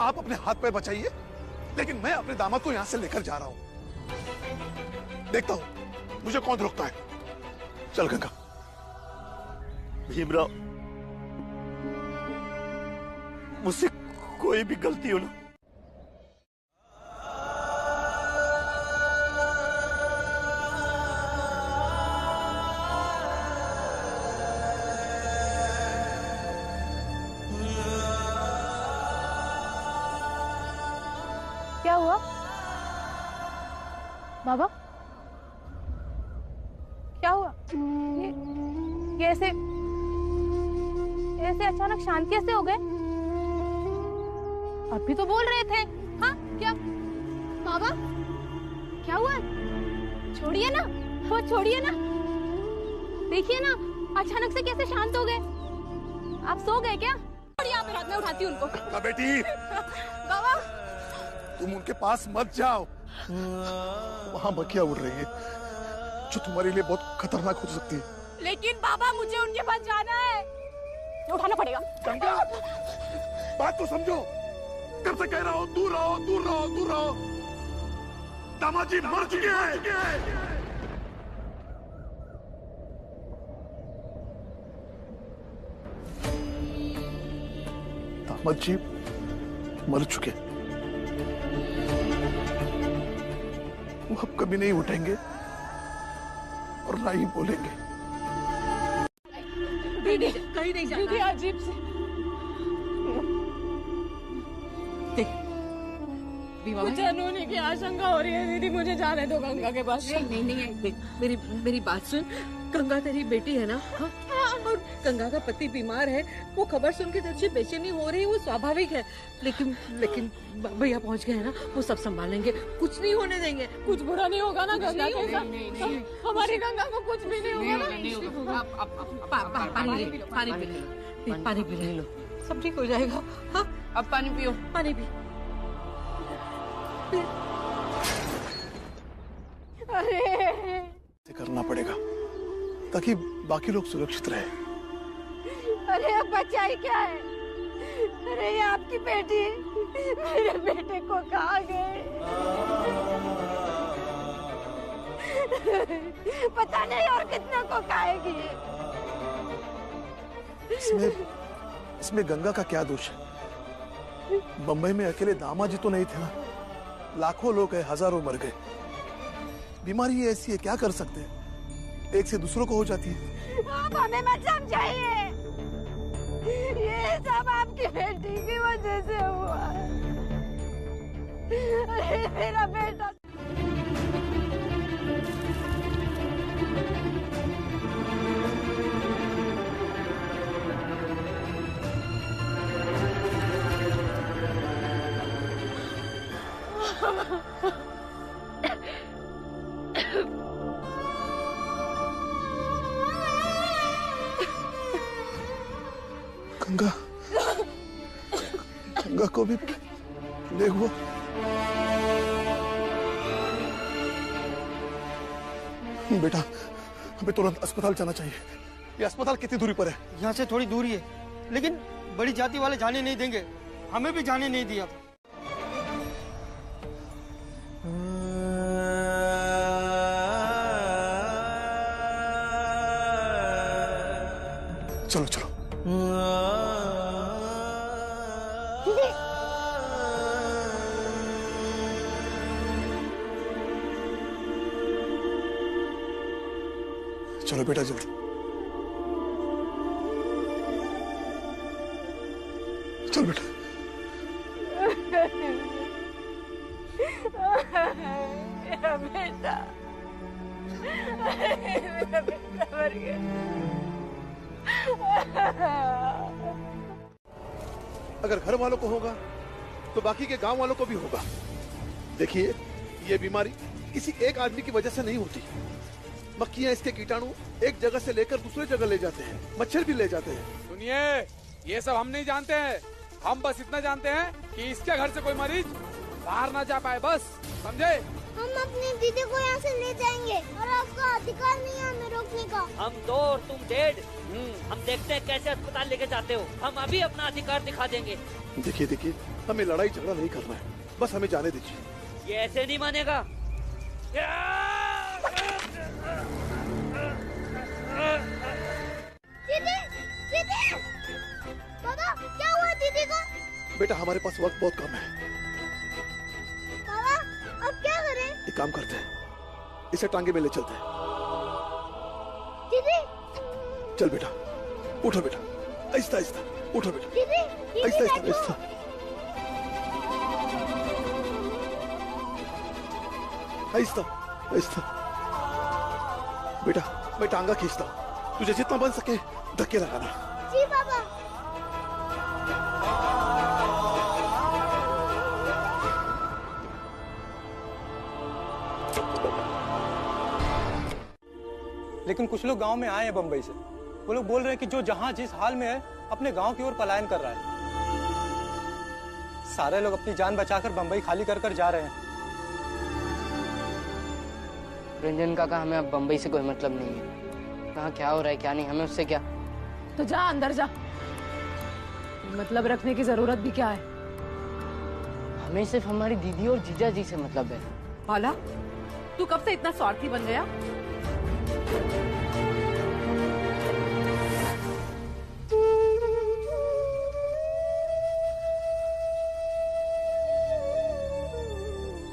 आप अपने हाथ पैर बचाइए, लेकिन मैं अपने दामाद को यहाँ से लेकर जा रहा हूँ। देखता हूँ मुझे कौन रोकता है। चल गंगा। भीमराव, मुझसे कोई भी गलती हो ना, क्या हुआ बाबा? क्या हुआ? ये ऐसे अचानक शांत कैसे हो गए? अभी तो बोल रहे थे। हाँ क्या बाबा, क्या हुआ? छोड़िए ना, वो छोड़िए ना, देखिए ना अचानक से कैसे शांत हो गए। आप सो गए क्या? यहाँ पे रात में उठाती हूँ उनको। बेटी बाबा, तुम उनके पास मत जाओ, वहाँ मक्खियाँ उड़ रही है जो तुम्हारे लिए बहुत खतरनाक हो सकती है। लेकिन बाबा मुझे उनके पास जाना है। उठाना पड़ेगा। गंगा, बात तो समझो। कब से कह रहा हूं दूर रहो, दूर रहो, दूर रहो। दामाद जी मर चुके हैं। दामाद जी मर चुके, वो अब कभी नहीं उठेंगे और ना ही बोलेंगे। दीदी कहीं नहीं जाना। दीदी अजीब से मुझे अनहोनी की आशंका हो रही है दीदी, मुझे जाने दो गंगा के पास। नहीं, मेरी बात सुन। गंगा तेरी बेटी है ना? हाँ? और गंगा का पति बीमार है, वो खबर सुन के तुझे बेचैनी हो रही है, वो स्वाभाविक है। लेकिन भैया पहुंच गए हैं ना, वो सब संभालेंगे, कुछ नहीं होने देंगे। कुछ बुरा नहीं होगा ना गंगा के साथ? हमारी गंगा को कुछ भी नहीं होगा ना? पानी पी लो, सब ठीक हो जाएगा। हाँ अब पानी पियो। पानी पी। अरे करना पड़ेगा ताकि बाकी लोग सुरक्षित रहे। अरे अब बच्चा ही क्या है? अरे ये आपकी बेटी, मेरे बेटे को कहाँ गए? पता नहीं और कितना को खाएगी। इसमें गंगा का क्या दोष है? बंबई में अकेले दामाद जी तो नहीं थे ना, लाखों लोग हैं, हजारों मर गए। बीमारी ऐसी है, क्या कर सकते हैं? एक से दूसरों को हो जाती है। आप हमें मत समझाइए, ये सब आपकी बेटी की वजह से हुआ। अरे मेरा बेटा गंगा को भी ले हुआ। बेटा हमें तुरंत अस्पताल जाना चाहिए। ये अस्पताल कितनी दूरी पर है? यहाँ से थोड़ी दूरी है, लेकिन बड़ी जाति वाले जाने नहीं देंगे। हमें भी जाने नहीं दिया। चलो चलो। चलो बेटा जल्दी। चल बेटा। मेरा बेटा, मेरा बेटा मर गया। अगर घर वालों को होगा तो बाकी के गांव वालों को भी होगा। देखिए ये बीमारी किसी एक आदमी की वजह से नहीं होती। मक्खियां, इसके कीटाणु एक जगह से लेकर दूसरे जगह ले जाते हैं, मच्छर भी ले जाते हैं। सुनिए, ये सब हम नहीं जानते हैं। हम बस इतना जानते हैं कि इसके घर से कोई मरीज बाहर ना जा पाए, बस समझे? हम अपनी दीदी को यहाँ से ले जाएंगे और आपका अधिकार नहीं है हमें रोकने का। हम दो और तुम डेढ़। हम देखते हैं कैसे अस्पताल लेके जाते हो। हम अभी अपना अधिकार दिखा देंगे। देखिए देखिए, हमें लड़ाई झगड़ा नहीं करना है, बस हमें जाने दीजिए। ये ऐसे नहीं मानेगा। दीदी, दीदी, बाबा क्या हुआ दीदी को? बेटा हमारे पास वक्त बहुत कम है। बाबा अब क्या करें? एक काम करते हैं, इसे टांगे में ले चलते हैं। दीदी, चल बेटा, उठो बेटा, आहिस्ता आहिस्ता उठो बेटा, दीदी, आहिस्ता आहिस्ता आहिस्ता, आहिस्ता आहिस्ता। बेटा मैं टांगा खींचता हूँ, तुझे जितना बन सके धक्के लगाना। जी बाबा। लेकिन कुछ लोग गांव में आए हैं बंबई से। वो लोग बोल रहे हैं कि जो जहां जिस हाल में है अपने गांव की ओर पलायन कर रहा है। सारे लोग अपनी जान बचाकर बंबई खाली कर कर जा रहे हैं। रंजन काका, हमें अब बंबई से कोई मतलब नहीं है। कहाँ क्या हो रहा है क्या नहीं, हमें उससे क्या। तो जा अंदर जा, मतलब रखने की जरूरत भी क्या है? हमें सिर्फ हमारी दीदी और जीजा जी से मतलब है। बाला, तू कब से इतना स्वार्थी बन गया?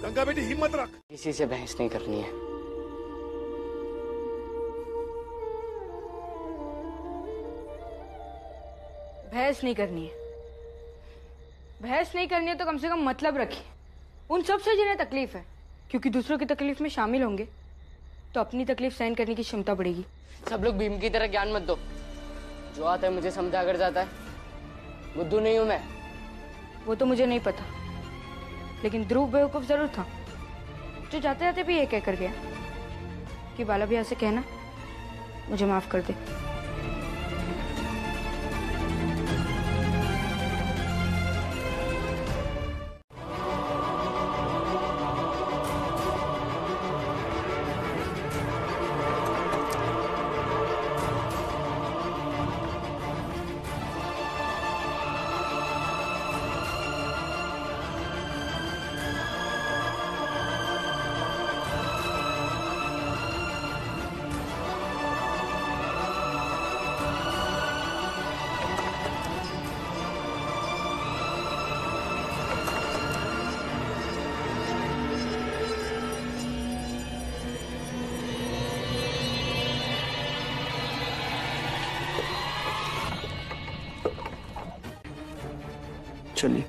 गंगा बेटी हिम्मत रख। किसी से बहस नहीं करनी है। बहस नहीं करनी है। बहस नहीं करनी है तो कम से कम मतलब रखिए। उन सब से जिन्हें तकलीफ है, क्योंकि दूसरों की तकलीफ में शामिल होंगे तो अपनी तकलीफ सहन करने की क्षमता बढ़ेगी। सब लोग भीम की तरह ज्ञान मत दो। जो आता है मुझे समझा कर जाता है। बुद्धू नहीं हूं मैं। वो तो मुझे नहीं पता, लेकिन ध्रुव बेवकूफ जरूर था, जो जाते जाते भी ये कह कर गया कि बाला भैया से कहना मुझे माफ कर दे। चलिए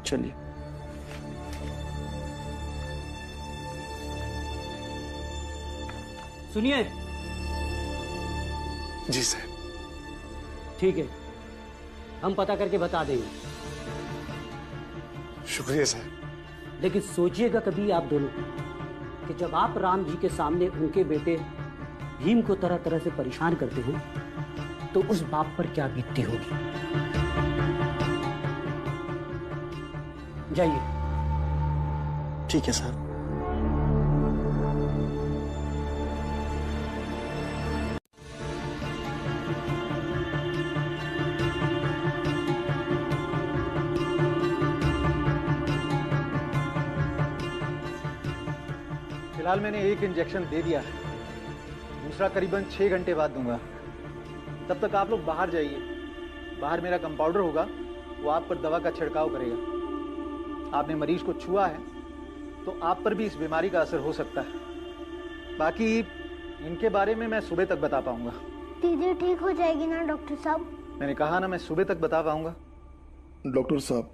चलिए। सुनिए। जी सर। ठीक है, हम पता करके बता देंगे। शुक्रिया सर। लेकिन सोचिएगा कभी आप दोनों कि जब आप राम जी के सामने उनके बेटे भीम को तरह तरह से परेशान करते हो तो उस बाप पर क्या बीतती होगी। जाइए। ठीक है सर। फिलहाल मैंने एक इंजेक्शन दे दिया है, दूसरा करीबन 6 घंटे बाद दूंगा। तब तक आप लोग बाहर जाइए। बाहर मेरा कंपाउंडर होगा, वो आप पर दवा का छिड़काव करेगा। आपने मरीज को छुआ है तो आप पर भी इस बीमारी का असर हो सकता है। बाकी इनके बारे में मैं सुबह तक बता पाऊंगा। दीदी ठीक हो जाएगी ना डॉक्टर साहब? मैंने कहा ना, मैं सुबह तक बता पाऊंगा। डॉक्टर साहब,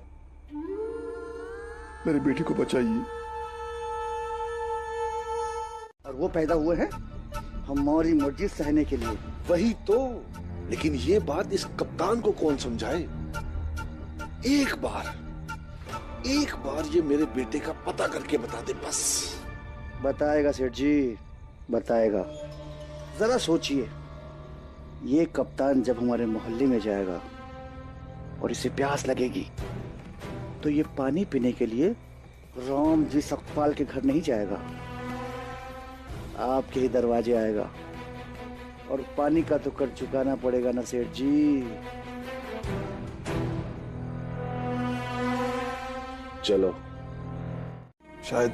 मेरी बेटी को बचाइए। और वो पैदा हुए हैं हमारी मर्जी सहने के लिए। वही तो, लेकिन ये बात इस कप्तान को कौन समझाए। एक बार ये मेरे बेटे का पता करके बता दे बस। बताएगा सेठ जी, बताएगा। जरा सोचिए, ये कप्तान जब हमारे मोहल्ले में जाएगा और इसे प्यास लगेगी तो ये पानी पीने के लिए राम जी सकपाल के घर नहीं जाएगा, आपके ही दरवाजे आएगा। और पानी का तो कर चुकाना पड़ेगा ना सेठ जी। चलो। शायद,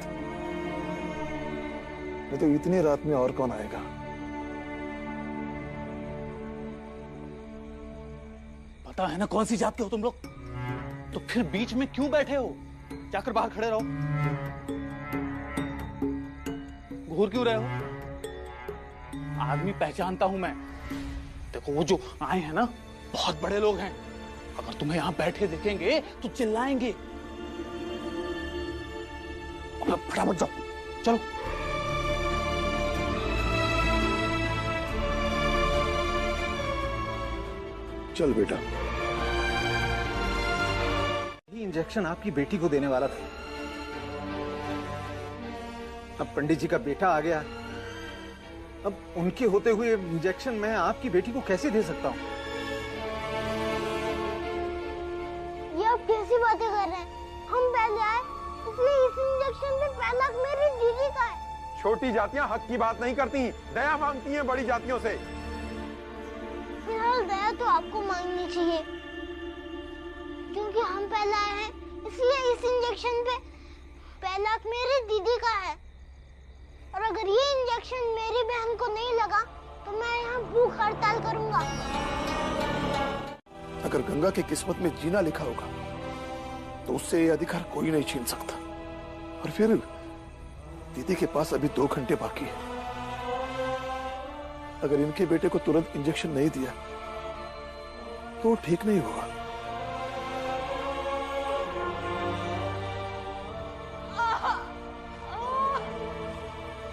नहीं तो इतनी रात में और कौन आएगा। पता है ना कौन सी जात के हो तुम लोग, तो फिर बीच में क्यों बैठे हो? जाकर बाहर खड़े रहो। घूर क्यों रहे हो? आदमी पहचानता हूं मैं। देखो वो जो आए हैं ना, बहुत बड़े लोग हैं। अगर तुम्हें यहां बैठे देखेंगे तो चिल्लाएंगे। अब फटाफट जाओ, चलो। चल बेटा। ये इंजेक्शन आपकी बेटी को देने वाला था। अब पंडित जी का बेटा आ गया, अब उनके होते हुए इंजेक्शन मैं आपकी बेटी को कैसे दे सकता हूँ? ये आप कैसी बातें कर रहे हैं? हम पहले आए, इसलिए इस इंजेक्शन में पहला हक मेरी दीदी का है। छोटी जातियां हक की बात नहीं करती, दया मांगती हैं बड़ी जातियों से। फिलहाल दया तो आपको मांगनी चाहिए, क्योंकि हम पहले आए हैं, इसलिए इस इंजेक्शन पे पहला हक मेरी दीदी का है। और अगर ये इंजेक्शन मेरी बहन को नहीं लगा तो मैं यहाँ भूख हड़ताल करूंगा। अगर गंगा की किस्मत में जीना लिखा होगा तो उससे ये अधिकार कोई नहीं छीन सकता। और फिर दीदी के पास अभी 2 घंटे बाकी है। अगर इनके बेटे को तुरंत इंजेक्शन नहीं दिया तो वो ठीक नहीं होगा।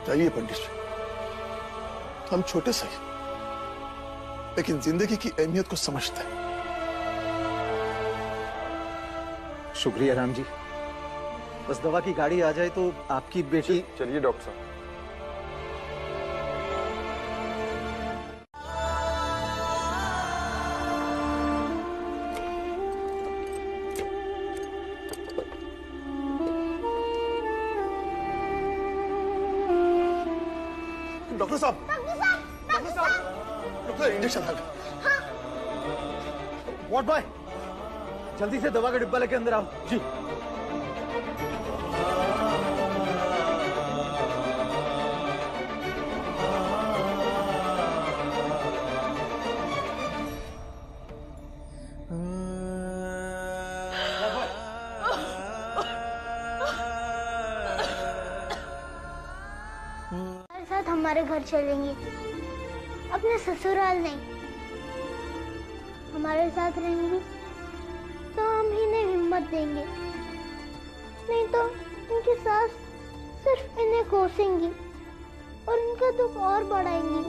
जाइए पंडित जी, हम छोटे सही लेकिन जिंदगी की अहमियत को समझते हैं। शुक्रिया राम जी, बस दवा की गाड़ी आ जाए तो आपकी बेटी। चलिए डॉक्टर साहब। डॉक्टर साहब, डॉक्टर इंजेक्शन आ गया। वार्ड बॉय, जल्दी से दवा का डिब्बा लेके अंदर आओ। जी। हमारे साथ हमारे घर चलेंगी, अपने ससुराल नहीं। हमारे साथ रहेंगी तो हम इन्हें हिम्मत देंगे, नहीं तो इनकी सास सिर्फ इन्हें कोसेंगी और इनका दुख और बढ़ाएंगी।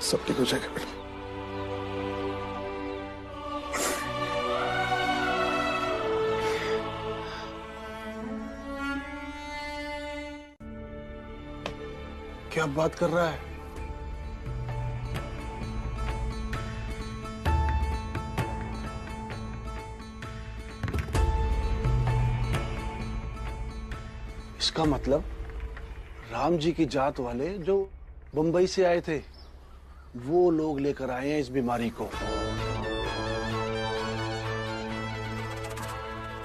सब ठीक हो जाएगा मैडम। क्या बात कर रहा है? इसका मतलब राम जी की जात वाले जो बंबई से आए थे वो लोग लेकर आए हैं इस बीमारी को।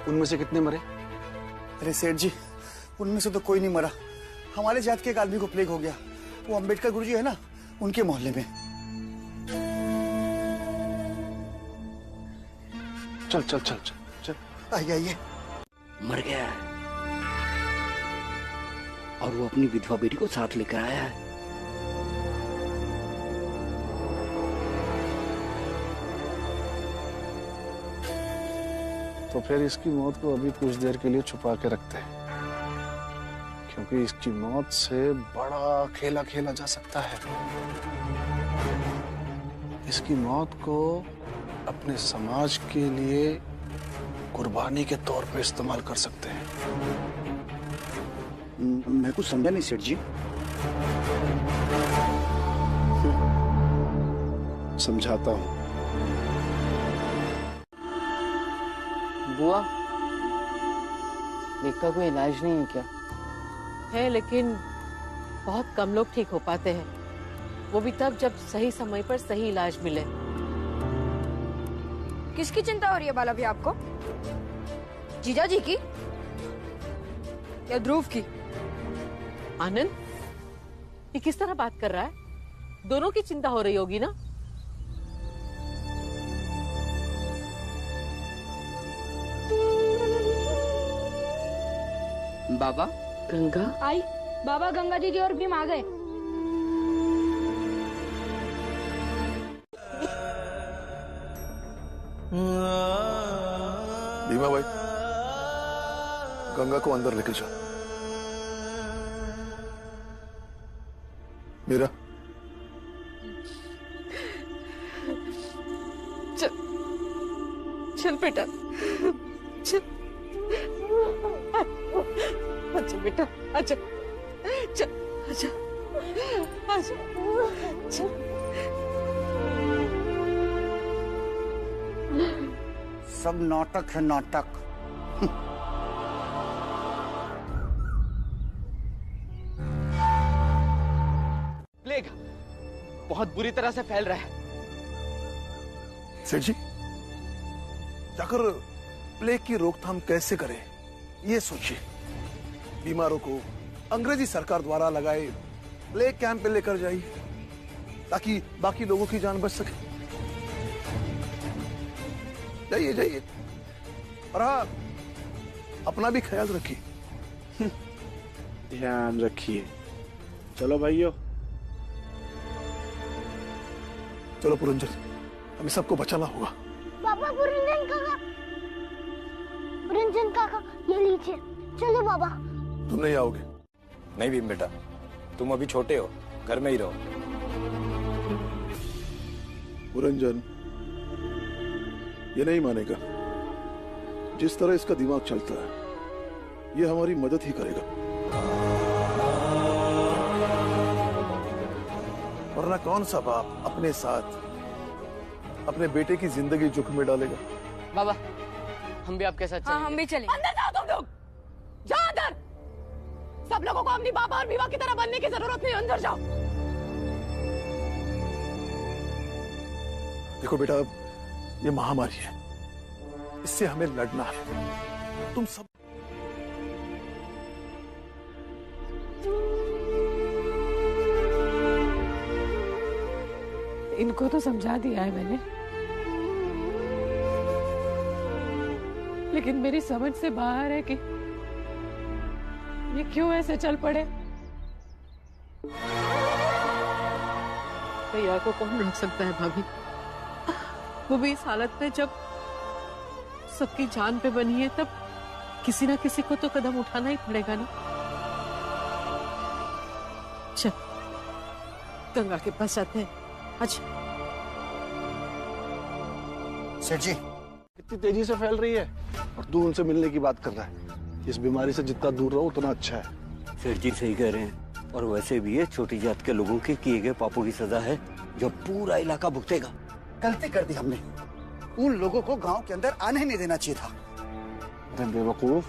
उनमें से कितने मरे? अरे सेठ जी, उनमें से तो कोई नहीं मरा। हमारे जात के एक आदमी को प्लेग हो गया, वो अंबेडकर गुरुजी है ना, उनके मोहल्ले में। चल चल चल चल चल। आइए आइए। मर गया है और वो अपनी विधवा बेटी को साथ लेकर आया है। तो फिर इसकी मौत को अभी कुछ देर के लिए छुपा के रखते हैं, क्योंकि इसकी मौत से बड़ा खेला खेला जा सकता है। इसकी मौत को अपने समाज के लिए कुर्बानी के तौर पे इस्तेमाल कर सकते हैं। मैं कुछ समझा नहीं सेठ जी। समझाता हूं। बुआ, इसका कोई इलाज नहीं है क्या? है, लेकिन बहुत कम लोग ठीक हो पाते हैं, वो भी तब जब सही समय पर सही इलाज मिले। किसकी चिंता हो रही है बाला भी आपको? जीजा जी की या ध्रुव की? आनंद, ये किस तरह बात कर रहा है? दोनों की चिंता हो रही होगी ना? बाबा, गंगा आई। बाबा, गंगा दीदी और भीम आ गए। भीमा भाई, गंगा को अंदर लेके जाओ। मीरा, चल चल बेटा, चल। अच्छा बेटा, अच्छा, चल, अच्छा, अच्छा, चल। सब नाटक है, नाटक। प्लेग बहुत बुरी तरह से फैल रहा है। सेठ जी, जाकर प्लेग की रोकथाम कैसे करें ये सोचिए। बीमारों को अंग्रेजी सरकार द्वारा लगाए प्लेग कैंप पे लेकर जाइए ताकि बाकी लोगों की जान बच सके। जाइए जाइए, और हाँ, अपना भी ख्याल रखिए। ध्यान रखिए। चलो भाइयों, चलो पुरंजन, हमें सबको बचाना होगा। पापा, पुरंजन काका, पुरंजन काका, ये लीजिए। चलो बाबा। तुम नहीं आओगे? नहीं भीम बेटा, तुम अभी छोटे हो, घर में ही रहो। पुरंजन ये नहीं मानेगा। जिस तरह इसका दिमाग चलता है, ये हमारी मदद ही करेगा, वरना कौन सा बाप अपने साथ अपने बेटे की जिंदगी जोखिम में डालेगा। बाबा, हम भी आपके साथ चलेंगे। हाँ, हम भी चलेंगे। अंदर जाओ तुम लोग, जाओ अंदर। सब लोगों को अपनी बाबा और बीवा की तरह बनने की जरूरत नहीं, अंदर जाओ। देखो बेटा, ये महामारी है, इससे हमें लड़ना है। तुम सब इनको तो समझा दिया है मैंने, लेकिन मेरी समझ से बाहर है कि ये क्यों ऐसे चल पड़े। भैया को कौन रोक सकता है भाभी? वो भी इस हालत में, जब सबकी जान पे बनी है, तब किसी ना किसी को तो कदम उठाना ही पड़ेगा ना। चल गंगा के पास जाते हैं। अच्छा सेठ जी, कितनी तेजी से फैल रही है और तू उनसे मिलने की बात कर रहा है। इस बीमारी से जितना दूर रहो उतना अच्छा है। सेठ जी सही कह रहे हैं, और वैसे भी ये छोटी जात के लोगों के किए गए पापों की सजा है जो पूरा इलाका भुगतेगा। गलती कर दी हमने, उन लोगों को गांव के अंदर आने ही नहीं देना चाहिए था। अरे बेवकूफ,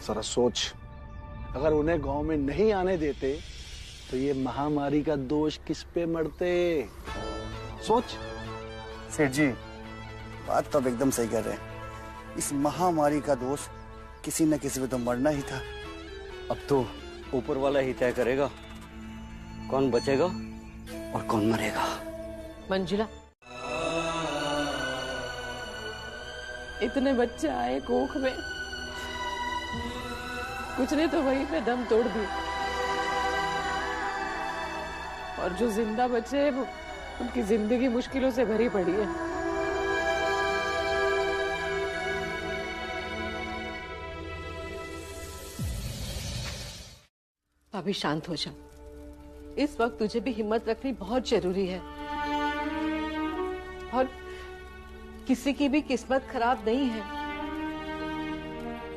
जरा सोच, अगर उन्हें गांव में नहीं आने देते तो ये महामारी का दोष किस पे मरते? सोच। सेठ जी, बात तो अब एकदम सही कर रहे हैं। इस महामारी का दोष किसी न किसी पे तो मरना ही था। अब तो ऊपर वाला ही तय करेगा कौन बचेगा और कौन मरेगा। मंजुला, इतने बच्चे आए कोख में, कुछ ने तो वहीं पे दम तोड़ दी, और जो जिंदा बचे वो उनकी जिंदगी मुश्किलों से भरी पड़ी है। भाभी शांत हो जा। इस वक्त तुझे भी हिम्मत रखनी बहुत जरूरी है, और किसी की भी किस्मत खराब नहीं है।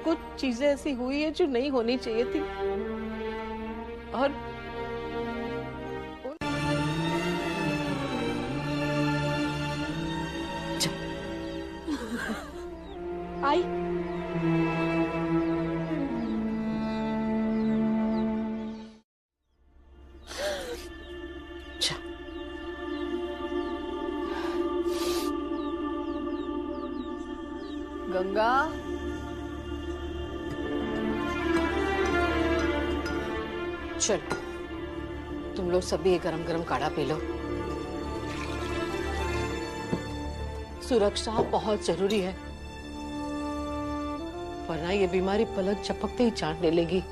कुछ चीजें ऐसी हुई है जो नहीं होनी चाहिए थी, और आई गंगा, चल तुम लोग सभी गरम गरम काढ़ा पी लो। सुरक्षा बहुत जरूरी है, वरना ये बीमारी पलक झपकते ही जान ले लेगी।